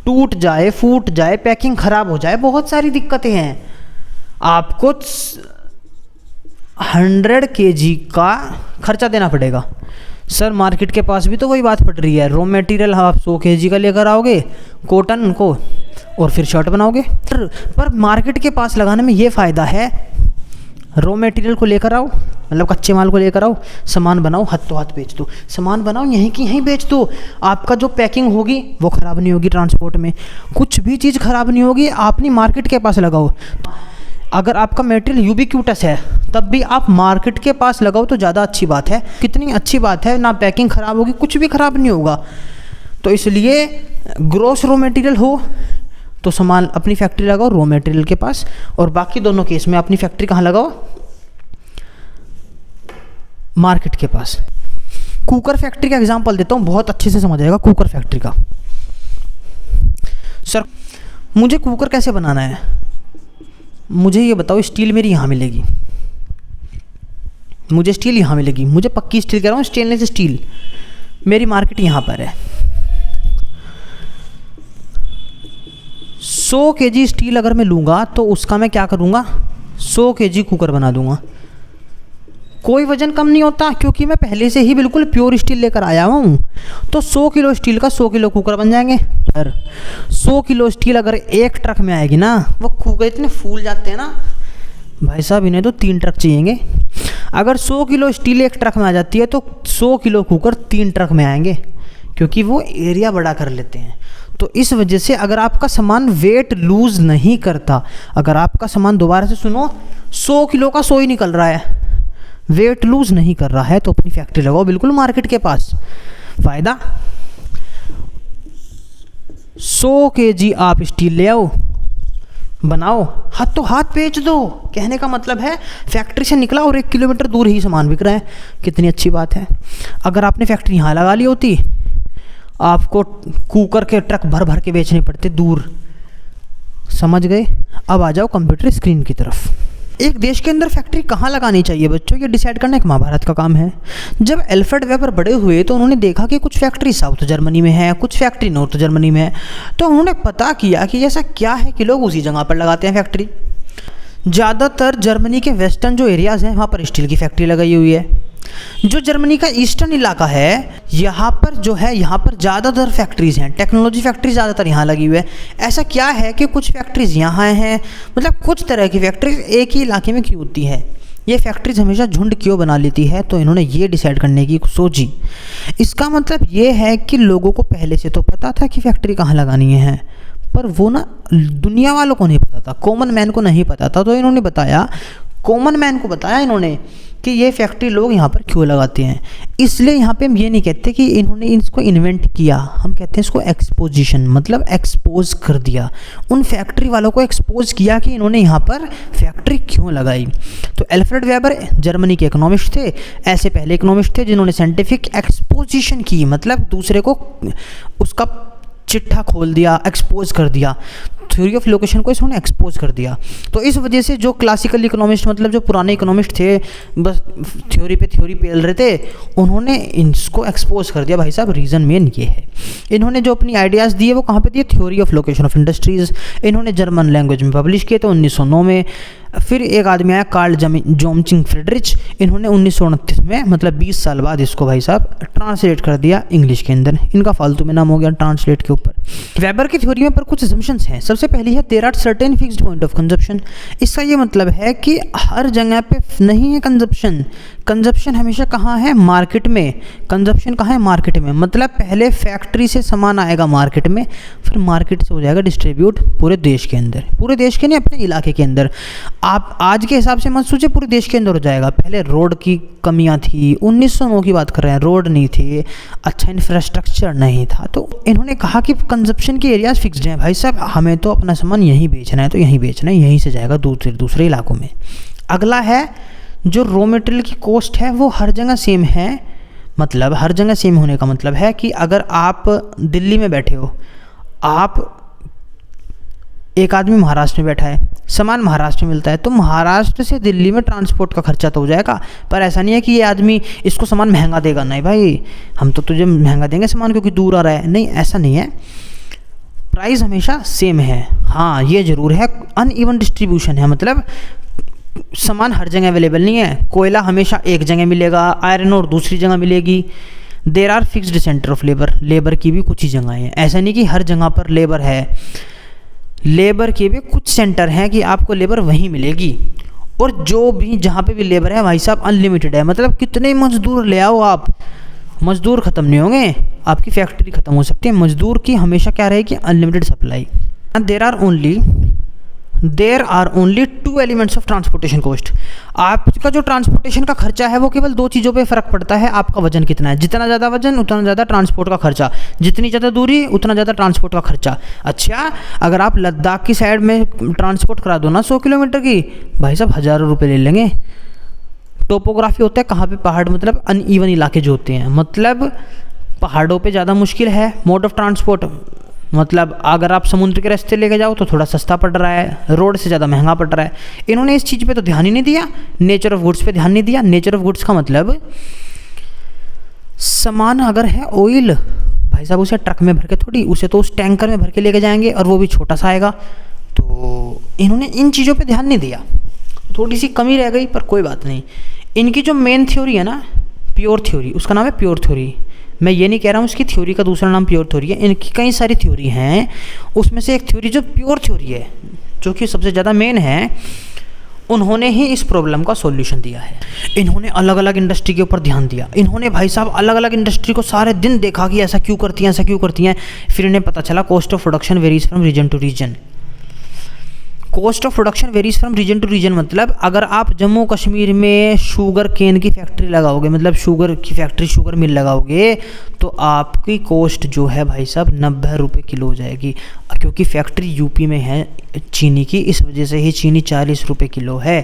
टूट जाए, फूट जाए, पैकिंग ख़राब हो जाए, बहुत सारी दिक्कतें हैं। आपको 100 kg का खर्चा देना पड़ेगा। सर मार्केट के पास भी तो वही बात पड़ रही है, रॉ मटेरियल आप 100 kg का लेकर आओगे कॉटन को, और फिर शर्ट बनाओगे। पर मार्केट के पास लगाने में ये फ़ायदा है, रॉ मटेरियल को लेकर आओ, मतलब कच्चे माल को लेकर आओ, सामान बनाओ, हाथों हाथ बेच दो, सामान बनाओ यहीं की यहीं बेच दो। आपका जो पैकिंग होगी वो ख़राब नहीं होगी, ट्रांसपोर्ट में कुछ भी चीज़ ख़राब नहीं होगी। अपनी मार्केट के पास लगाओ। अगर आपका मटेरियल यूबिक्यूटस है तब भी आप मार्केट के पास लगाओ तो ज़्यादा अच्छी बात है। कितनी अच्छी बात है, ना पैकिंग ख़राब होगी, कुछ भी ख़राब नहीं होगा। तो इसलिए ग्रॉस रॉ मटेरियल हो तो सामान अपनी फैक्ट्री लगाओ रॉ मटेरियल के पास, और बाकी दोनों केस में अपनी फैक्ट्री कहाँ लगाओ, मार्केट के पास। कुकर फैक्ट्री का एग्जांपल देता हूँ, बहुत अच्छे से समझ आएगा कुकर फैक्ट्री का। सर मुझे कुकर कैसे बनाना है, मुझे ये बताओ। स्टील मेरी यहाँ मिलेगी, मुझे स्टील यहाँ मिलेगी, मुझे पक्की स्टील कह रहा हूँ, स्टेनलेस स्टील। मेरी मार्केट यहाँ पर है। 100 kg स्टील अगर मैं लूँगा तो उसका मैं क्या करूँगा, 100 kg कुकर बना दूँगा। कोई वजन कम नहीं होता क्योंकि मैं पहले से ही बिल्कुल प्योर स्टील लेकर आया हुआ हूँ। तो 100 किलो स्टील का 100 किलो कुकर बन जाएंगे। पर 100 किलो स्टील अगर एक ट्रक में आएगी ना, वो कुकर इतने फूल जाते हैं ना भाई साहब, इन्हें तो 3 ट्रक चाहिएंगे। अगर 100 किलो स्टील एक ट्रक में आ जाती है तो 100 किलो कुकर 3 ट्रक में आएंगे, क्योंकि वो एरिया बड़ा कर लेते हैं। तो इस वजह से अगर आपका सामान वेट लूज़ नहीं करता, अगर आपका सामान, दोबारा से सुनो, 100 किलो का 100 ही निकल रहा है, वेट लूज़ नहीं कर रहा है, तो अपनी फैक्ट्री लगाओ बिल्कुल मार्केट के पास। फ़ायदा 100 kg आप स्टील ले आओ, बनाओ, हाथों हाथ बेच दो। कहने का मतलब है फैक्ट्री से निकला और 1 किलोमीटर दूर ही सामान बिक रहा है, कितनी अच्छी बात है। अगर आपने फैक्ट्री यहाँ लगा ली होती, आपको कुकर के ट्रक भर भर के बेचने पड़ते दूर। समझ गए? अब आ जाओ कंप्यूटर स्क्रीन की तरफ। एक देश के अंदर फैक्ट्री कहाँ लगानी चाहिए बच्चों, ये डिसाइड करना एक महाभारत का काम है। जब अल्फ्रेड वेबर बड़े हुए तो उन्होंने देखा कि कुछ फैक्ट्री साउथ जर्मनी में है, कुछ फैक्ट्री नॉर्थ जर्मनी में है। तो उन्होंने पता किया कि ऐसा क्या है कि लोग उसी जगह पर लगाते हैं फैक्ट्री। ज़्यादातर जर्मनी के वेस्टर्न जो एरियाज़ हैं वहाँ पर स्टील की फैक्ट्री लगाई हुई है। जो जर्मनी का ईस्टर्न इलाका है, यहाँ पर जो है, यहाँ पर ज़्यादातर फैक्ट्रीज़ हैं, टेक्नोलॉजी फैक्ट्री ज़्यादातर यहाँ लगी हुई है। ऐसा क्या है कि कुछ फैक्ट्रीज़ यहाँ हैं, मतलब कुछ तरह की फैक्ट्रीज एक ही इलाके में क्यों होती है, ये फैक्ट्रीज हमेशा झुंड क्यों बना लेती है। तो इन्होंने ये डिसाइड करने की सोची। इसका मतलब ये है कि लोगों को पहले से तो पता था कि फैक्ट्री कहाँ लगानी है, पर वो ना दुनिया वालों को नहीं पता था, कॉमन मैन को नहीं पता था। तो इन्होंने बताया, कॉमन मैन को बताया इन्होंने कि ये फैक्ट्री लोग यहाँ पर क्यों लगाते हैं। इसलिए यहाँ पे हम ये नहीं कहते कि इन्होंने इसको इन्वेंट किया, हम कहते हैं इसको एक्सपोजिशन, मतलब एक्सपोज कर दिया, उन फैक्ट्री वालों को एक्सपोज किया कि इन्होंने यहाँ पर फैक्ट्री क्यों लगाई। तो अल्फ्रेड वेबर जर्मनी के इकोनॉमिस्ट थे। ऐसे पहले इकोनॉमिस्ट थे जिन्होंने साइंटिफिक एक्सपोजिशन की, मतलब दूसरे को उसका चिट्ठा खोल दिया, एक्सपोज कर दिया। थ्योरी ऑफ लोकेशन को इसने एक्सपोज कर दिया। तो इस वजह से जो क्लासिकल इकोनॉमिस्ट, मतलब जो पुराने इकोनॉमिस्ट थे, बस थ्योरी पे थ्योरी पेल रहे थे, उन्होंने इसको एक्सपोज कर दिया। भाई साहब रीज़न मेन ये है, इन्होंने जो अपनी आइडियाज़ दिए वो कहाँ पे दिए, theory of location of industries. इन्होंने जर्मन लैंग्वेज में पब्लिश किए थे 1909 में। फिर एक आदमी आया कार्ल जोमचिंग फ्रेडरिच, इन्होंने 1929 में, मतलब 20 साल बाद इसको भाई साहब ट्रांसलेट कर दिया इंग्लिश के अंदर। इनका फालतू में नाम हो गया ट्रांसलेट के ऊपर। वेबर की थ्योरी में पर कुछ असम्पशंस हैं। सबसे पहली है there are certain fixed point of consumption. इसका ये मतलब है कि हर जगह पे नहीं है कंजप्शन। कंजप्शन हमेशा कहाँ है, मार्केट में। कंजप्शन कहाँ है, मार्केट में। मतलब पहले फैक्ट्री से सामान आएगा मार्केट में, फिर मार्केट से हो जाएगा डिस्ट्रीब्यूट पूरे देश के अंदर, पूरे देश के नहीं, अपने इलाके के अंदर। आप आज के हिसाब से मत सोचिए पूरे देश के अंदर हो जाएगा। पहले रोड की कमियां थी, 1909 की बात कर रहे हैं, रोड नहीं थे, अच्छा इंफ्रास्ट्रक्चर नहीं था। तो इन्होंने कहा कि कंजप्शन के एरियाज फिक्स्ड हैं। भाई साहब हमें तो अपना सामान यहीं बेचना है, तो यहीं बेचना है, यहीं से जाएगा दूसरे इलाकों में। अगला है जो रॉ मटेरियल की कॉस्ट है वो हर जगह सेम है। मतलब हर जगह सेम होने का मतलब है कि अगर आप दिल्ली में बैठे हो, आप एक आदमी महाराष्ट्र में बैठा है, सामान महाराष्ट्र में मिलता है, तो महाराष्ट्र से दिल्ली में ट्रांसपोर्ट का खर्चा तो हो जाएगा। पर ऐसा नहीं है कि ये आदमी इसको सामान महंगा देगा, नहीं भाई हम तो तुझे महंगा देंगे सामान क्योंकि दूर आ रहा है, नहीं ऐसा नहीं है, प्राइस हमेशा सेम है। हाँ ये ज़रूर है अनइवन डिस्ट्रीब्यूशन है, मतलब सामान हर जगह अवेलेबल नहीं है। कोयला हमेशा एक जगह मिलेगा, आयरन और दूसरी जगह मिलेगी। There are fixed centre of labour, labour की भी कुछ ही जगह हैं, ऐसा नहीं कि हर जगह पर लेबर है। लेबर के भी कुछ सेंटर हैं कि आपको लेबर वहीं मिलेगी, और जो भी जहाँ पे भी लेबर है भाई साहब अनलिमिटेड है। मतलब कितने मजदूर ले आओ आप, मजदूर ख़त्म नहीं होंगे, आपकी फैक्ट्री ख़त्म हो सकती है। मजदूर की हमेशा क्या रहेगी, unlimited supply. There are only there are only 2 elements of transportation cost. आपका जो ट्रांसपोर्टेशन का खर्चा है वो केवल 2 चीज़ों पे फ़र्क पड़ता है, आपका वजन कितना है, जितना ज़्यादा वजन उतना ज़्यादा ट्रांसपोर्ट का खर्चा, जितनी ज़्यादा दूरी उतना ज़्यादा ट्रांसपोर्ट का खर्चा। अच्छा, अगर आप लद्दाख की साइड में ट्रांसपोर्ट करा दो ना 100 किलोमीटर की, भाई साहब हज़ारों रुपये ले लेंगे। टोपोग्राफी होता है कहाँ पे पहाड़, मतलब अनइवन इलाके जो होते हैं, मतलब पहाड़ों पे ज़्यादा मुश्किल है मोड ऑफ ट्रांसपोर्ट, मतलब अगर आप समुद्र के रास्ते लेके जाओ तो थोड़ा सस्ता पड़ रहा है, रोड से ज़्यादा महंगा पड़ रहा है। इन्होंने इस चीज़ पे तो ध्यान ही नहीं दिया, नेचर ऑफ गुड्स पे ध्यान नहीं दिया। नेचर ऑफ गुड्स का मतलब सामान अगर है ऑयल, भाई साहब उसे ट्रक में भर के थोड़ी, उसे तो उस टैंकर में भर के लेके जाएंगे और वो भी छोटा सा आएगा। तो इन्होंने इन चीज़ों पे ध्यान नहीं दिया, थोड़ी सी कमी रह गई, पर कोई बात नहीं। इनकी जो मेन थ्योरी है ना, प्योर थ्योरी, उसका नाम है प्योर थ्योरी। मैं ये नहीं कह रहा हूँ उसकी थ्योरी का दूसरा नाम प्योर थ्योरी है, इनकी कई सारी थ्योरी हैं, उसमें से एक थ्योरी जो प्योर थ्योरी है, जो कि सबसे ज़्यादा मेन है, उन्होंने ही इस प्रॉब्लम का सॉल्यूशन दिया है। इन्होंने अलग अलग इंडस्ट्री के ऊपर ध्यान दिया। इन्होंने भाई साहब अलग अलग इंडस्ट्री को सारे दिन देखा कि ऐसा क्यों करती हैं, ऐसा क्यों करती हैं। फिर इन्हें पता चला cost of production varies from region to region. Cost of production varies from region to region मतलब अगर आप जम्मू कश्मीर में शुगर केन की फैक्ट्री लगाओगे, मतलब शुगर की फैक्ट्री, शुगर मिल लगाओगे, तो आपकी कॉस्ट जो है भाई साहब 90 रुपये किलो हो जाएगी। क्योंकि फैक्ट्री यूपी में है चीनी की, इस वजह से ही चीनी 40 रुपये किलो है।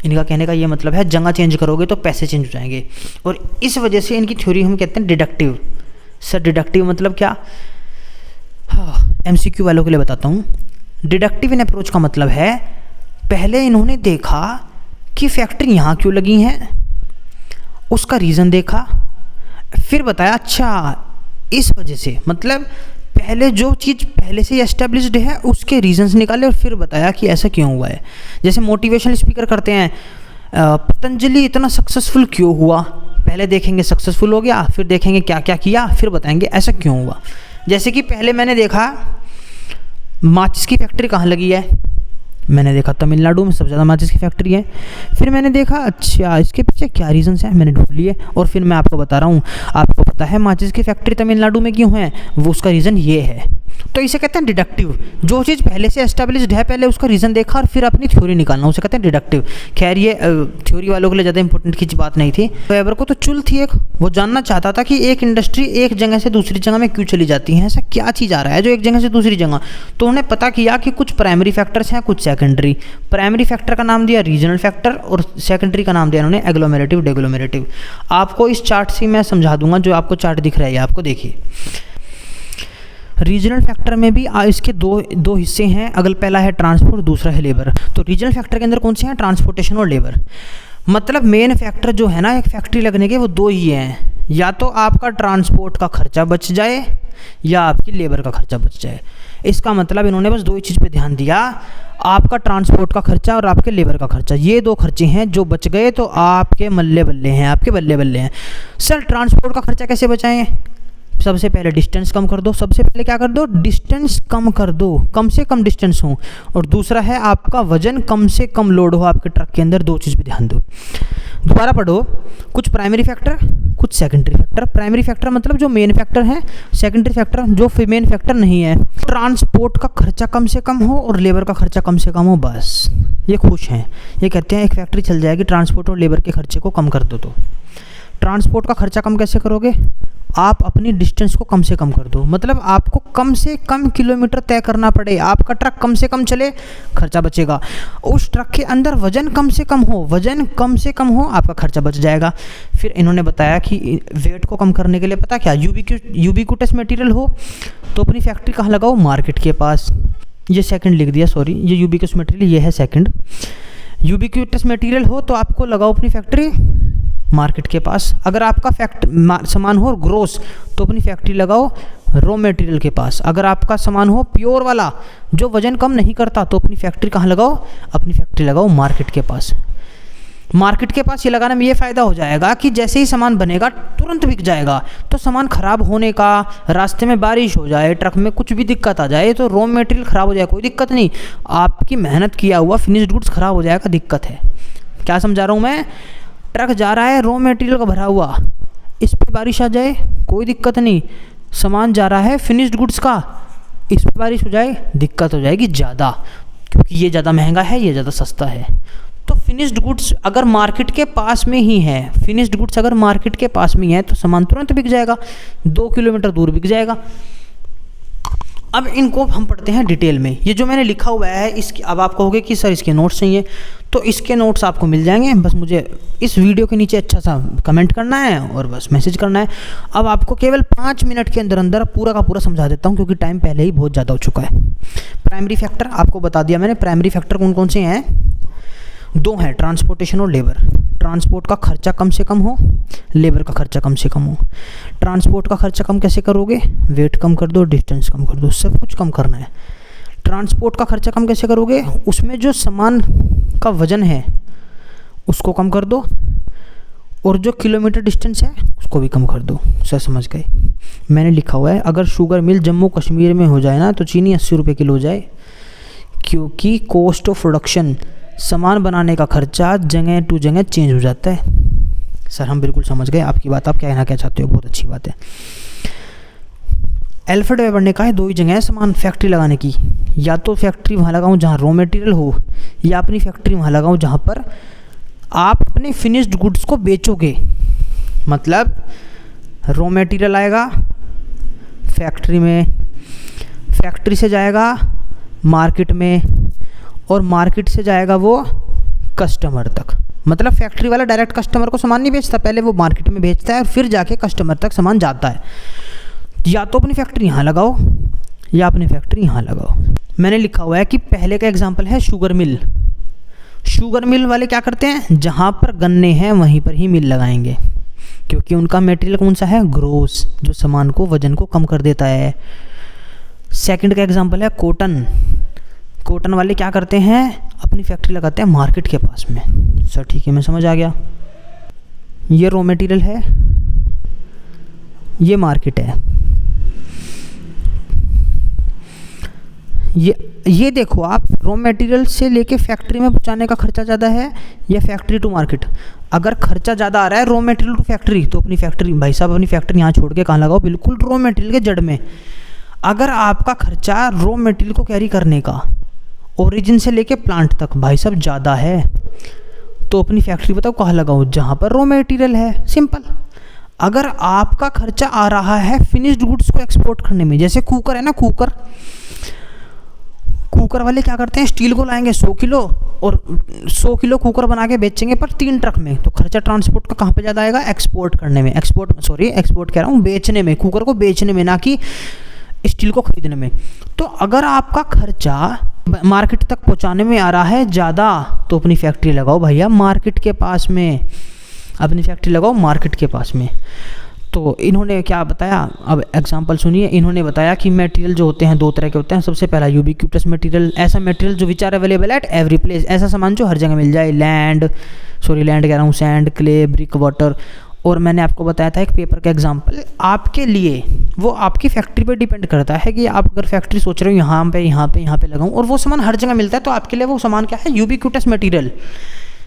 इनका कहने का ये मतलब है जगह चेंज करोगे तो पैसे चेंज हो जाएंगे, और इस वजह से इनकी थ्योरी हम कहते हैं डिडक्टिव। सर डिडक्टिव मतलब क्या? हाँ, MCQ वालों के लिए बताता हूँ। डिडक्टिव इन अप्रोच का मतलब है पहले इन्होंने देखा कि फैक्ट्री यहाँ क्यों लगी हैं, उसका रीज़न देखा, फिर बताया अच्छा इस वजह से, मतलब पहले जो चीज़ पहले से एस्टेब्लिश्ड है उसके रीजंस निकाले और फिर बताया कि ऐसा क्यों हुआ है। जैसे मोटिवेशनल स्पीकर करते हैं, पतंजलि इतना सक्सेसफुल क्यों हुआ, पहले देखेंगे सक्सेसफुल हो गया, फिर देखेंगे क्या क्या किया, फिर बताएंगे ऐसा क्यों हुआ। जैसे कि पहले मैंने देखा माचिस की फैक्ट्री कहाँ लगी है, मैंने देखा तमिलनाडु में सबसे ज़्यादा माचिस की फैक्ट्री है। फिर मैंने देखा अच्छा इसके पीछे क्या रीजंस हैं, मैंने ढूंढ लिए और फिर मैं आपको बता रहा हूँ। आपको पता है माचिस की फैक्ट्री तमिलनाडु में क्यों है, वो उसका रीज़न ये है। तो इसे कहते हैं डिडक्टिव। जो चीज़ पहले से एस्टेब्लिश्ड है पहले उसका रीज़न देखा और फिर अपनी थ्योरी निकालना, उसे कहते हैं डिडक्टिव। खैर ये थ्योरी वालों के लिए ज़्यादा इंपॉर्टेंट की बात नहीं थी। वेबर को तो चुल थी एक, वो जानना चाहता था कि एक इंडस्ट्री एक जगह से दूसरी जगह में क्यों चली जाती है, ऐसा क्या चीज़ आ रहा है जो एक जगह से दूसरी जगह। तो उन्होंने पता किया कि कुछ प्राइमरी फैक्टर्स हैं, कुछ सेकेंडरी। प्राइमरी फैक्टर का नाम दिया रीजनल फैक्टर और सेकेंडरी का नाम दिया उन्होंने एग्लोमेरेटिव डेग्लोमेरेटिव। आपको इस चार्ट से मैं समझा दूंगा, जो आपको चार्ट दिख रहा है आपको देखिए। रीजनल फैक्टर में भी इसके दो हिस्से हैं, अगल पहला है ट्रांसपोर्ट, दूसरा है लेबर। तो रीजनल फैक्टर के अंदर कौन से हैं, ट्रांसपोर्टेशन और लेबर। मतलब मेन फैक्टर जो है ना एक फैक्ट्री लगने के, वो 2 ही हैं, या तो आपका ट्रांसपोर्ट का खर्चा बच जाए या आपकी लेबर का खर्चा बच जाए। इसका मतलब इन्होंने बस 2 ही चीज़ पे ध्यान दिया, आपका ट्रांसपोर्ट का खर्चा और आपके लेबर का खर्चा। ये 2 खर्चे हैं जो बच गए तो आपके मल्ले बल्ले हैं, आपके बल्ले बल्ले हैं। सर ट्रांसपोर्ट का खर्चा कैसे बचाएं? सबसे पहले डिस्टेंस कम कर दो, सबसे पहले क्या कर दो, डिस्टेंस कम कर दो, कम से कम डिस्टेंस हो। और दूसरा है आपका वजन कम से कम लोड हो आपके ट्रक के अंदर। 2 चीज़ पे ध्यान दो। दोबारा पढ़ो, कुछ प्राइमरी फैक्टर कुछ सेकेंडरी फैक्टर। प्राइमरी फैक्टर मतलब जो मेन फैक्टर है, सेकेंडरी फैक्टर जो मेन फैक्टर नहीं है। ट्रांसपोर्ट का खर्चा कम से कम हो और लेबर का खर्चा कम से कम हो, बस ये खुश हैं। ये कहते हैं एक फैक्ट्री चल जाएगी, ट्रांसपोर्ट और लेबर के खर्चे को कम कर दो। तो ट्रांसपोर्ट का खर्चा कम कैसे करोगे, आप अपनी डिस्टेंस को कम से कम कर दो। मतलब आपको कम से कम किलोमीटर तय करना पड़े, आपका ट्रक कम से कम चले, खर्चा बचेगा। उस ट्रक के अंदर वजन कम से कम हो, वजन कम से कम हो, आपका खर्चा बच जाएगा। फिर इन्होंने बताया कि वेट को कम करने के लिए पता क्या, यूबिक्विटस मटेरियल हो तो अपनी फैक्ट्री कहाँ लगाओ, मार्केट के पास। ये सेकंड लिख दिया, सॉरी, ये यूबिक्विटस मटेरियल ये है सेकंड। यूबिक्विटस मटेरियल हो तो आपको लगाओ अपनी फैक्ट्री मार्केट के पास। अगर आपका सामान हो ग्रोस तो अपनी फैक्ट्री लगाओ रॉ मटेरियल के पास। अगर आपका सामान हो प्योर वाला जो वजन कम नहीं करता तो अपनी फैक्ट्री कहाँ लगाओ, अपनी फैक्ट्री लगाओ मार्केट के पास। मार्केट के पास ये लगाने में ये फ़ायदा हो जाएगा कि जैसे ही सामान बनेगा तुरंत बिक जाएगा। तो सामान ख़राब होने का, रास्ते में बारिश हो जाए, ट्रक में कुछ भी दिक्कत आ जाए तो रॉ मटेरियल ख़राब हो जाए, कोई दिक्कत नहीं। आपकी मेहनत किया हुआ फिनिश्ड गुड्स ख़राब हो जाएगा, दिक्कत है। क्या समझा रहा हूँ मैं? ट्रक जा रहा है रॉ मटेरियल का भरा हुआ, इस पर बारिश आ जाए कोई दिक्कत नहीं। सामान जा रहा है फिनिश्ड गुड्स का, इस पर बारिश हो जाए दिक्कत हो जाएगी ज़्यादा, क्योंकि ये ज़्यादा महंगा है, ये ज़्यादा सस्ता है। तो फिनिश्ड गुड्स अगर मार्केट के पास में ही है, फिनिश्ड गुड्स अगर मार्केट के पास में ही है तो सामान तुरंत बिक जाएगा, 2 किलोमीटर दूर बिक जाएगा। अब इनको हम पढ़ते हैं डिटेल में। ये जो मैंने लिखा हुआ है इसकी, अब आप कहोगे कि सर इसके नोट्स चाहिए, तो इसके नोट्स आपको मिल जाएंगे, बस मुझे इस वीडियो के नीचे अच्छा सा कमेंट करना है और बस मैसेज करना है। अब आपको केवल 5 मिनट के अंदर अंदर पूरा का पूरा समझा देता हूँ, क्योंकि टाइम पहले ही बहुत ज़्यादा हो चुका है। प्राइमरी फैक्टर आपको बता दिया मैंने। प्राइमरी फैक्टर कौन कौन से हैं? 2 हैं, ट्रांसपोर्टेशन और लेबर। ट्रांसपोर्ट का खर्चा कम से कम हो, लेबर का खर्चा कम से कम हो। ट्रांसपोर्ट का खर्चा कम कैसे करोगे? वेट कम कर दो, डिस्टेंस कम कर दो, सब कुछ कम करना है। ट्रांसपोर्ट का खर्चा कम कैसे करोगे? उसमें जो सामान का वजन है उसको कम कर दो, और जो किलोमीटर डिस्टेंस है उसको भी कम कर दो। सर समझ गए? मैंने लिखा हुआ है अगर शुगर मिल जम्मू कश्मीर में हो जाए ना तो चीनी 80 रुपये किलो हो जाए, क्योंकि कॉस्ट ऑफ प्रोडक्शन, सामान बनाने का खर्चा जगह टू जगह चेंज हो जाता है। सर हम बिल्कुल समझ गए आपकी बात, आप कहना क्या चाहते हो, बहुत अच्छी बात है। अल्फ्रेड वेबर ने कहा है 2 ही जगह है सामान फैक्ट्री लगाने की, या तो फैक्ट्री वहाँ लगाऊँ जहाँ रॉ मटेरियल हो, या अपनी फैक्ट्री वहाँ लगाऊँ जहाँ पर आप अपने फिनिश्ड गुड्स को बेचोगे। मतलब रॉ मटेरियल आएगा फैक्ट्री में, फैक्ट्री से जाएगा मार्केट में, और मार्केट से जाएगा वो कस्टमर तक। मतलब फैक्ट्री वाला डायरेक्ट कस्टमर को सामान नहीं बेचता, पहले वो मार्केट में बेचता है और फिर जाके कस्टमर तक सामान जाता है। या तो अपनी फैक्ट्री यहाँ लगाओ या अपनी फैक्ट्री यहाँ लगाओ। मैंने लिखा हुआ है कि पहले का एग्जांपल है शुगर मिल। शुगर मिल वाले क्या करते हैं? जहाँ पर गन्ने हैं वहीं पर ही मिल लगाएंगे, क्योंकि उनका मटेरियल कौन सा है? ग्रोस, जो सामान को, वजन को कम कर देता है। सेकंड का एग्जांपल है कॉटन। कॉटन वाले क्या करते हैं? अपनी फैक्ट्री लगाते हैं मार्केट के पास में। सर ठीक है, मैं समझ आ गया। ये रॉ मटेरियल है, ये मार्केट है। ये देखो आप, रॉ मटेरियल से लेके फैक्ट्री में पहुंचाने का खर्चा ज़्यादा है या फैक्ट्री टू मार्केट? अगर खर्चा ज़्यादा आ रहा है रॉ मटेरियल टू फैक्ट्री, तो अपनी फैक्ट्री, भाई साहब अपनी फैक्ट्री यहाँ छोड़ के कहाँ लगाओ? बिल्कुल रॉ मटेरियल के जड़ में। अगर आपका खर्चा रॉ मटेरियल को कैरी करने का ओरिजिन से लेके प्लांट तक भाई साहब ज़्यादा है, तो अपनी फैक्ट्री बताओ कहाँ लगाओ? जहाँ पर रॉ मटेरियल है। सिंपल। अगर आपका खर्चा आ रहा है फिनिश्ड गुड्स को एक्सपोर्ट करने में, जैसे कुकर है ना, कुकर वाले क्या करते हैं? स्टील को लाएंगे 100 किलो और 100 किलो कुकर बना के बेचेंगे पर 3 ट्रक में, तो खर्चा ट्रांसपोर्ट का कहाँ पे ज़्यादा आएगा? एक्सपोर्ट करने में। एक्सपोर्ट कह रहा हूँ, बेचने में, कुकर को बेचने में, ना कि स्टील को खरीदने में। तो अगर आपका खर्चा मार्केट तक पहुंचाने में आ रहा है ज़्यादा, तो अपनी फैक्ट्री लगाओ भैया मार्केट के पास में, अपनी फैक्ट्री लगाओ मार्केट के पास में। तो इन्होंने क्या बताया? अब एग्जांपल सुनिए। इन्होंने बताया कि मटेरियल जो होते हैं 2 तरह के होते हैं। सबसे पहला यूबिक्विटस मटेरियल, ऐसा मटेरियल जो which are available at every place, ऐसा सामान जो हर जगह मिल जाए। लैंड कह रहा हूँ, सैंड, क्ले, ब्रिक, वाटर। और मैंने आपको बताया था एक पेपर का एग्जांपल। आपके लिए वो आपकी फैक्ट्री पे डिपेंड करता है कि आप अगर फैक्ट्री सोच रहे हो यहाँ पे लगाऊं, और वो सामान हर जगह मिलता है, तो आपके लिए वो सामान क्या है? Ubiquitous material.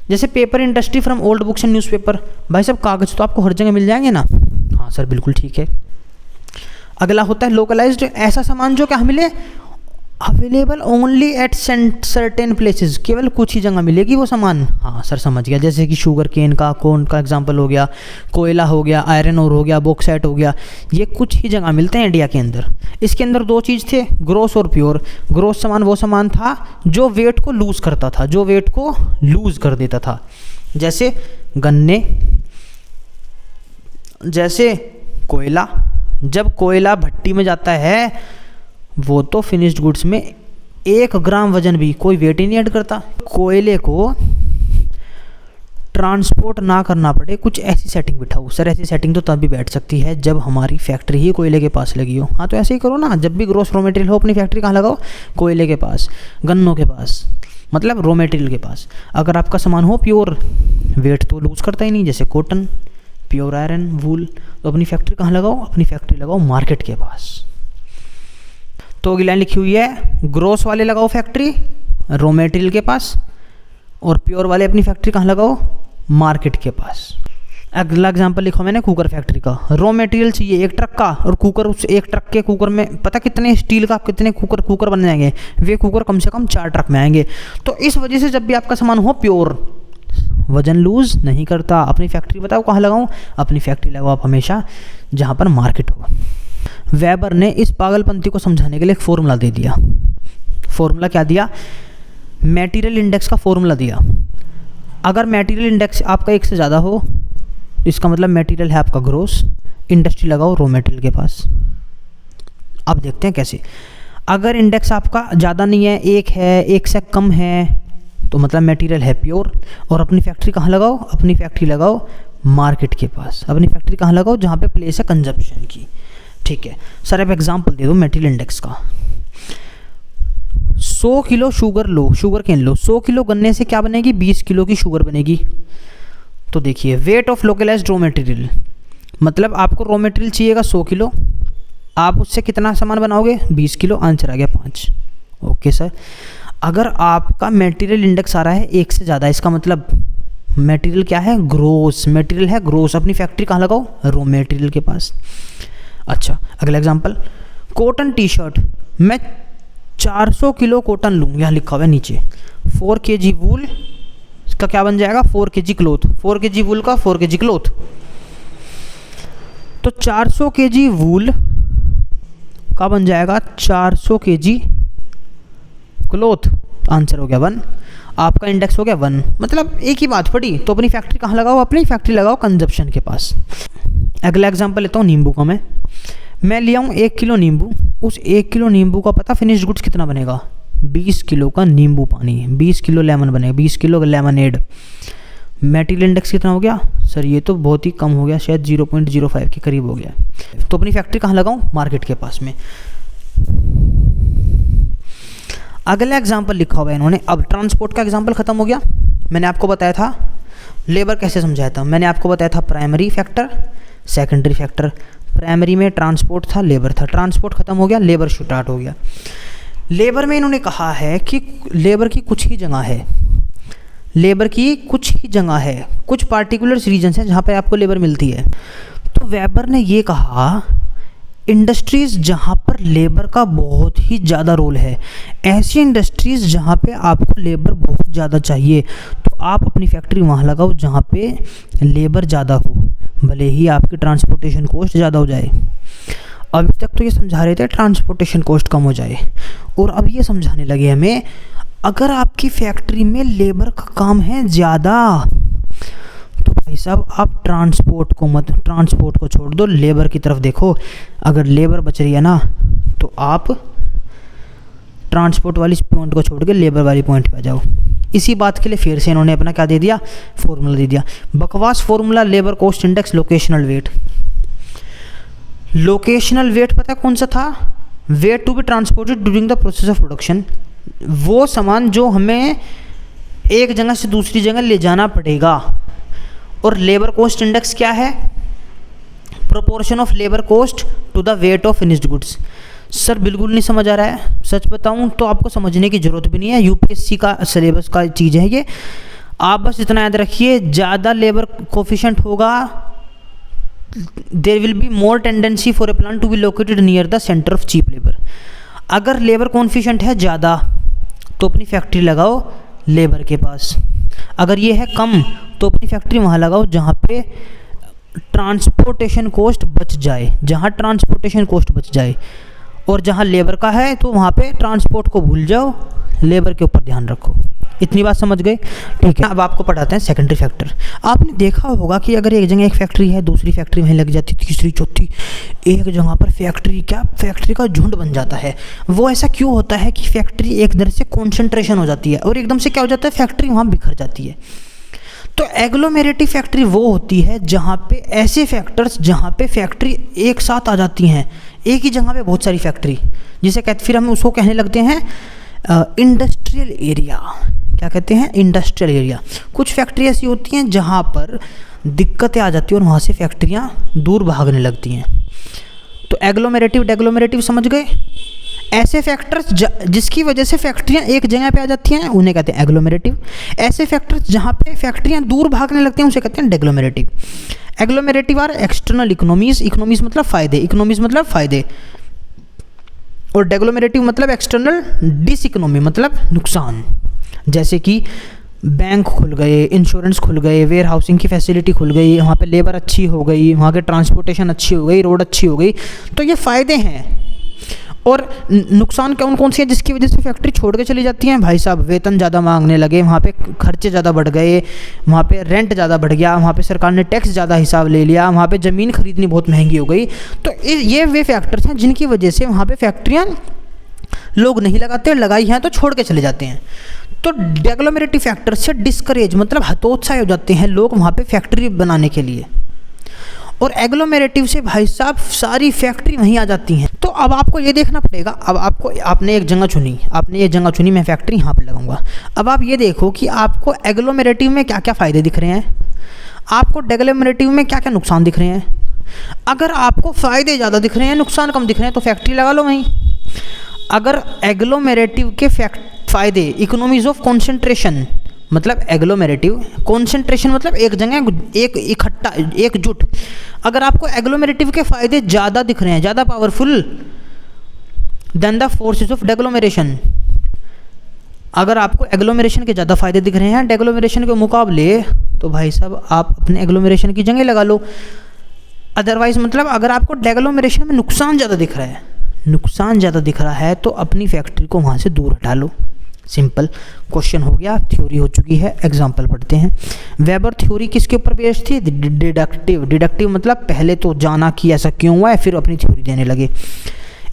जैसे paper industry from old books and newspaper, भाई साहब कागज़ तो आपको हर जगह मिल जाएंगे ना? हाँ सर बिल्कुल ठीक है। अगला होता है लोकलाइज्ड, ऐसा सामान जो क्या मिले? Available only at certain places, केवल कुछ ही जगह मिलेगी वो सामान। हाँ सर समझ गया। जैसे कि शुगर केन का कौन का एग्जांपल हो गया, कोयला हो गया, आयरन ओर हो गया, बॉक्साइट हो गया, ये कुछ ही जगह मिलते हैं इंडिया के अंदर। इसके अंदर 2 चीज़ थे, ग्रोस और प्योर। ग्रोस सामान वो सामान था जो वेट को लूज़ करता था, जो वेट को लूज़ कर देता था, जैसे गन्ने, जैसे कोयला। जब कोयला भट्टी में जाता है वो तो फिनिश्ड गुड्स में 1 ग्राम वजन भी कोई वेट ही नहीं ऐड करता। कोयले को ट्रांसपोर्ट ना करना पड़े, कुछ ऐसी सेटिंग बिठाओ। सर ऐसी सेटिंग तो तब भी बैठ सकती है जब हमारी फैक्ट्री ही कोयले के पास लगी हो। हाँ तो ऐसे ही करो ना, जब भी ग्रोस रॉ मटेरियल हो अपनी फैक्ट्री कहाँ लगाओ? कोयले के पास, गन्नों के पास, मतलब रॉ मटेरियल के पास। अगर आपका सामान हो प्योर, वेट तो लूज़ करता ही नहीं, जैसे कॉटन, प्योर आयरन, वूल, तो अपनी फैक्ट्री कहाँ लगाओ? अपनी फैक्ट्री लगाओ मार्केट के पास। तो अगली लाइन लिखी हुई है, ग्रोस वाले लगाओ फैक्ट्री रॉ मटेरियल के पास, और प्योर वाले अपनी फैक्ट्री कहाँ लगाओ? मार्केट के पास। अगला एग्जांपल लिखा मैंने कुकर फैक्ट्री का। रॉ मटेरियल चाहिए एक ट्रक का, और कुकर, उस एक ट्रक के कुकर में पता कितने स्टील का कितने कुकर बन जाएंगे, वे कुकर कम से कम 4 ट्रक में आएंगे। तो इस वजह से जब भी आपका सामान हो प्योर, वजन लूज नहीं करता। अपनी फैक्ट्री बताओ कहाँ लगाऊं? अपनी फैक्ट्री लगाओ आप हमेशा जहाँ पर मार्केट हो। वेबर ने इस पागलपंथी को समझाने के लिए एक फॉर्मूला दे दिया। फॉर्मूला क्या दिया? मटेरियल इंडेक्स का फॉर्मूला दिया। अगर मटेरियल इंडेक्स आपका 1 से ज़्यादा हो, इसका मतलब मटेरियल है आपका ग्रोस, इंडस्ट्री लगाओ रॉ मटेरियल के पास। अब देखते हैं कैसे। अगर इंडेक्स आपका ज़्यादा नहीं है, 1 है, 1 से कम है, तो मतलब मटेरियल है प्योर। और अपनी फैक्ट्री कहाँ लगाओ? अपनी फैक्ट्री लगाओ मार्केट के पास। अपनी फैक्ट्री कहाँ लगाओ? जहाँ पे प्लेस है कंजप्शन की। ठीक है सर, अब एग्जांपल दे दो मटेरियल इंडेक्स का। 100 किलो शुगर केन लो। 100 किलो गन्ने से क्या बनेगी? 20 किलो की शुगर बनेगी। तो देखिए weight of localised raw material, मतलब आपको रॉ मटेरियल चाहिएगा 100 किलो, आप उससे कितना सामान बनाओगे? 20 किलो। आंसर आ गया 5। ओके सर, अगर आपका मटेरियल इंडेक्स आ रहा है 1 से ज़्यादा, इसका मतलब मटेरियल क्या है? ग्रोस। मटेरियल है ग्रोस। अपनी फैक्ट्री कहाँ लगाओ? रॉ मटेरियल के पास। अच्छा अगला एग्जांपल, कॉटन टी शर्ट। मैं 400 किलो कॉटन लूँ, यहाँ लिखा हुआ है नीचे। 4 kg वूल, इसका क्या बन जाएगा? 4 kg क्लोथ। 4 kg वूल का 4 kg क्लोथ। तो 400 kg वूल का बन जाएगा 400 kg क्लोथ। आंसर हो गया 1। आपका इंडेक्स हो गया 1। मतलब एक ही बात पड़ी। तो अपनी फैक्ट्री कहाँ लगाओ? अपनी फैक्ट्री लगाओ कंजप्शन के पास। अगला एग्जांपल लेता हूँ नींबू का। मैं ले आऊँ 1 किलो नींबू। उस 1 किलो नींबू का पता फिनिश्ड गुड्स कितना बनेगा? 20 किलो का नींबू पानी, 20 किलो लेमन बनेगा, 20 किलो लेमनेड। मटेरियल इंडेक्स कितना हो गया? सर ये तो बहुत ही कम हो गया, शायद 0.05 के करीब हो गया। तो अपनी फैक्ट्री कहाँ लगाऊँ? मार्केट के पास में। अगला एग्जाम्पल लिखा हुआ है इन्होंने। अब ट्रांसपोर्ट का एग्जाम्पल खत्म हो गया। मैंने आपको बताया था लेबर कैसे समझाया था। मैंने आपको बताया था primary factor, secondary factor. Primary में ट्रांसपोर्ट था, लेबर था। ट्रांसपोर्ट खत्म हो गया, लेबर स्टार्ट हो गया। लेबर में इन्होंने कहा है कि लेबर की कुछ ही जगह है, लेबर की कुछ ही जगह है, कुछ पार्टिकुलर रीजन्स हैं जहाँ पे आपको लेबर मिलती है। तो वेबर ने ये कहा इंडस्ट्रीज़ जहाँ पर लेबर का बहुत ही ज़्यादा रोल है, ऐसी इंडस्ट्रीज़ जहाँ पे आपको लेबर बहुत ज़्यादा चाहिए, तो आप अपनी फैक्ट्री वहाँ लगाओ जहाँ पे लेबर ज़्यादा हो, भले ही आपकी ट्रांसपोर्टेशन कॉस्ट ज़्यादा हो जाए। अभी तक तो ये समझा रहे थे ट्रांसपोर्टेशन कॉस्ट कम हो जाए, और अब ये समझाने लगे हमें अगर आपकी फैक्ट्री में लेबर का काम है ज़्यादा, तो भाई साहब आप ट्रांसपोर्ट को छोड़ दो, लेबर की तरफ देखो। अगर लेबर बच रही है ना, तो आप ट्रांसपोर्ट वाली पॉइंट को छोड़ के लेबर वाली पॉइंट पे आ जाओ। इसी बात के लिए फिर से इन्होंने अपना क्या दे दिया? फॉर्मूला दे दिया। बकवास formula, labour cost index, locational weight. Locational weight पता है कौन सा था? Weight to be transported during the process of production. वो सामान जो हमें एक जगह से दूसरी जगह ले जाना पड़ेगा। और लेबर कॉस्ट इंडेक्स क्या है? Proportion of labour cost to the weight of finished goods. Sir बिल्कुल नहीं समझ आ रहा है, सच बताऊं तो आपको समझने की ज़रूरत भी नहीं है, यूपीएससी का सिलेबस का चीज़ है ये। आप बस इतना याद रखिए, ज़्यादा लेबर कोफिशिएंट होगा, there will be more tendency for a plant to be located near the centre of cheap labour. अगर लेबर कोफिशिएंट है ज़्यादा तो अपनी फैक्ट्री लगाओ लेबर के पास, अगर ये है कम तो अपनी फैक्ट्री वहाँ लगाओ जहाँ पे ट्रांसपोर्टेशन कॉस्ट बच जाए, जहाँ ट्रांसपोर्टेशन कॉस्ट बच जाए। और जहाँ लेबर का है तो वहाँ पे ट्रांसपोर्ट को भूल जाओ, लेबर के ऊपर ध्यान रखो। इतनी बात समझ गए? ठीक है, अब आपको पढ़ाते हैं सेकेंडरी फैक्टर। आपने देखा होगा कि अगर एक जगह एक फैक्ट्री है, दूसरी फैक्ट्री वहीं लग जाती, तीसरी चौथी, एक जगह पर फैक्ट्री का झुंड बन जाता है। वो ऐसा क्यों होता है कि फैक्ट्री एक तरह से कॉन्सेंट्रेशन हो जाती है और एकदम से क्या हो जाता है, फैक्ट्री वहाँ बिखर जाती है। तो एग्लोमेरेटिव फैक्ट्री वो होती है जहाँ पे ऐसे फैक्टर्स, जहाँ पे फैक्ट्री एक साथ आ जाती हैं, एक ही जगह पे बहुत सारी फैक्ट्री, जिसे कहते, फिर हम उसको कहने लगते हैं इंडस्ट्रियल एरिया। क्या कहते हैं? Industrial area. कुछ फैक्ट्री ऐसी होती हैं जहाँ पर दिक्कतें आ जाती हैं और वहाँ से फैक्ट्रियाँ दूर भागने लगती हैं। तो एग्लोमेरेटिव डेग्लोमेरेटिव समझ गए? ऐसे फैक्टर्स जिसकी वजह से फैक्ट्रियाँ एक जगह पे आ जाती हैं उन्हें कहते हैं एग्लोमेरेटिव। ऐसे फैक्टर्स जहाँ पे फैक्ट्रियाँ दूर भागने लगती हैं उसे कहते हैं deglomerative. Agglomerative are external economies, economies मतलब फ़ायदे, इकोनॉमीज मतलब फ़ायदे, और डेग्लोमेरेटिव मतलब एक्सटर्नल डिस इकोनॉमी मतलब नुकसान। जैसे कि बैंक खुल गए, इंश्योरेंस खुल गए, वेयर हाउसिंग की फैसिलिटी खुल गई, वहाँ पे लेबर अच्छी हो गई, वहाँ के ट्रांसपोर्टेशन अच्छी हो गई, रोड अच्छी हो गई, तो ये फ़ायदे हैं। और नुकसान कौन कौन सी है जिसकी वजह से फैक्ट्री छोड़ के चली जाती हैं? भाई साहब, वेतन ज़्यादा मांगने लगे, वहाँ पे खर्चे ज़्यादा बढ़ गए, वहाँ पे रेंट ज़्यादा बढ़ गया, वहाँ पे सरकार ने टैक्स ज़्यादा हिसाब ले लिया, वहाँ पे ज़मीन खरीदनी बहुत महंगी हो गई। तो ये वे फैक्टर्स हैं जिनकी वजह से वहाँ पे फैक्ट्रियाँ लोग नहीं लगाते, लगाई हैं तो छोड़ के चले जाते हैं। तो डेग्लोमेरेटिव फैक्टर से डिस्करेज मतलब हतोत्साह हो जाते हैं लोग वहाँ पे फैक्ट्री बनाने के लिए, और एग्लोमेरेटिव से भाई साहब सारी फैक्ट्री वहीं आ जाती हैं। तो अब आपको ये देखना पड़ेगा, अब आपने एक जगह चुनी, मैं फैक्ट्री यहाँ पर लगाऊंगा। अब आप ये देखो कि आपको एग्लोमेरेटिव में क्या क्या फ़ायदे दिख रहे हैं, आपको डेग्लोमेरेटिव में क्या क्या नुकसान दिख रहे हैं। अगर आपको फ़ायदे ज़्यादा दिख रहे हैं, नुकसान कम दिख रहे हैं, तो फैक्ट्री लगा लो वहीं। अगर एग्लोमेरेटिव के फ़ायदे इकोनॉमीज ऑफ कॉन्सेंट्रेशन मतलब एग्लोमेरेटिव, कॉन्सेंट्रेशन मतलब एक जगह एक इकट्ठा एकजुट, अगर आपको एग्लोमेरेटिव के फ़ायदे ज़्यादा दिख रहे हैं, ज़्यादा powerful than the forces of deglomeration, अगर आपको एग्लोमेरेशन के ज़्यादा फ़ायदे दिख रहे हैं डेग्लोमेरेशन के मुकाबले, तो भाई साहब आप अपने एग्लोमेरेशन की जगह लगा लो। अदरवाइज़ मतलब अगर आपको डेग्लोमेरेशन में नुकसान ज़्यादा दिख रहा है तो अपनी फैक्ट्री को वहाँ से दूर हटा लो। सिंपल क्वेश्चन हो गया, थ्योरी हो चुकी है, एग्जाम्पल पढ़ते हैं। वेबर थ्योरी किसके ऊपर बेस्ड थी? डिडक्टिव मतलब पहले तो जाना कि ऐसा क्यों हुआ है, फिर अपनी थ्योरी देने लगे।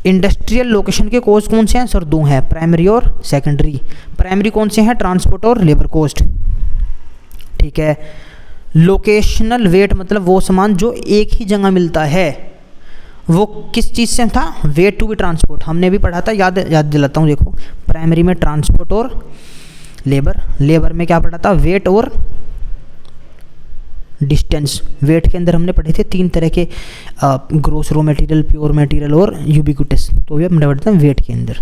इंडस्ट्रियल लोकेशन के कॉज कौन से हैं? सर दो हैं, प्राइमरी और सेकेंडरी। प्राइमरी कौन से हैं? ट्रांसपोर्ट और लेबर कॉस्ट, ठीक है। लोकेशनल वेट मतलब वो सामान जो एक ही जगह मिलता है, वो किस चीज़ से था? वेट टू बी ट्रांसपोर्ट, हमने भी पढ़ा था, याद दिलाता हूँ। देखो प्राइमरी में ट्रांसपोर्ट और लेबर में क्या पढ़ा था? वेट और डिस्टेंस। वेट के अंदर हमने पढ़े थे 3 तरह के, gross raw material, pure material और यूबिक्विटस, तो ये हमने पढ़ते हैं वेट के अंदर।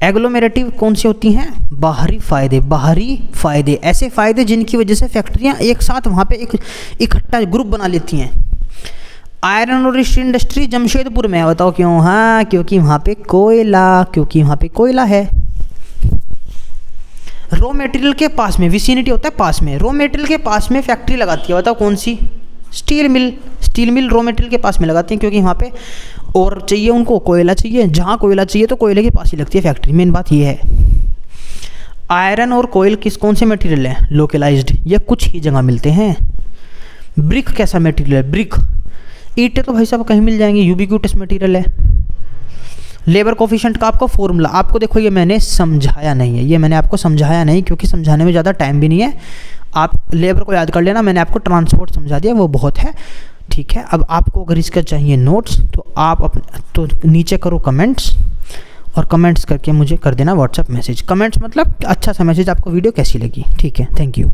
एग्लोमेरेटिव कौन सी होती हैं? बाहरी फ़ायदे, ऐसे फ़ायदे जिनकी वजह से फैक्ट्रियाँ एक साथ वहाँ पे एक इकट्ठा ग्रुप बना लेती हैं। आयरन और स्टील इंडस्ट्री जमशेदपुर में है, बताओ क्यों? हाँ, क्योंकि वहाँ पे कोयला है। रॉ मटेरियल के पास में, विसिनिटी होता है पास में, रॉ मटेरियल के पास में फैक्ट्री लगाती है, बताओ कौन सी? स्टील मिल रॉ मटेरियल के पास में लगाती हैं, क्योंकि वहाँ पे और चाहिए उनको, कोयला चाहिए, जहाँ कोयला चाहिए तो कोयले के पास ही लगती है फैक्ट्री। मेन बात ये है। आयरन और कोयल कौन से मटेरियल है? लोकलाइज्ड, ये कुछ ही जगह मिलते हैं। ब्रिक कैसा मटेरियल है? ब्रिक, ईंटें तो भाई साहब कहीं मिल जाएंगी, यूबिक्विटस मटेरियल है। लेबर कोफिशिएंट का आपको फॉर्मूला, आपको देखो ये मैंने समझाया नहीं, क्योंकि समझाने में ज़्यादा टाइम भी नहीं है। आप लेबर को याद कर लेना, मैंने आपको ट्रांसपोर्ट समझा दिया, वो बहुत है, ठीक है। अब आपको अगर इसका चाहिए नोट्स तो आप नीचे करो कमेंट्स, और कमेंट्स करके मुझे कर देना व्हाट्सएप मैसेज। कमेंट्स मतलब अच्छा सा मैसेज, आपको वीडियो कैसी लगी, ठीक है। Thank you.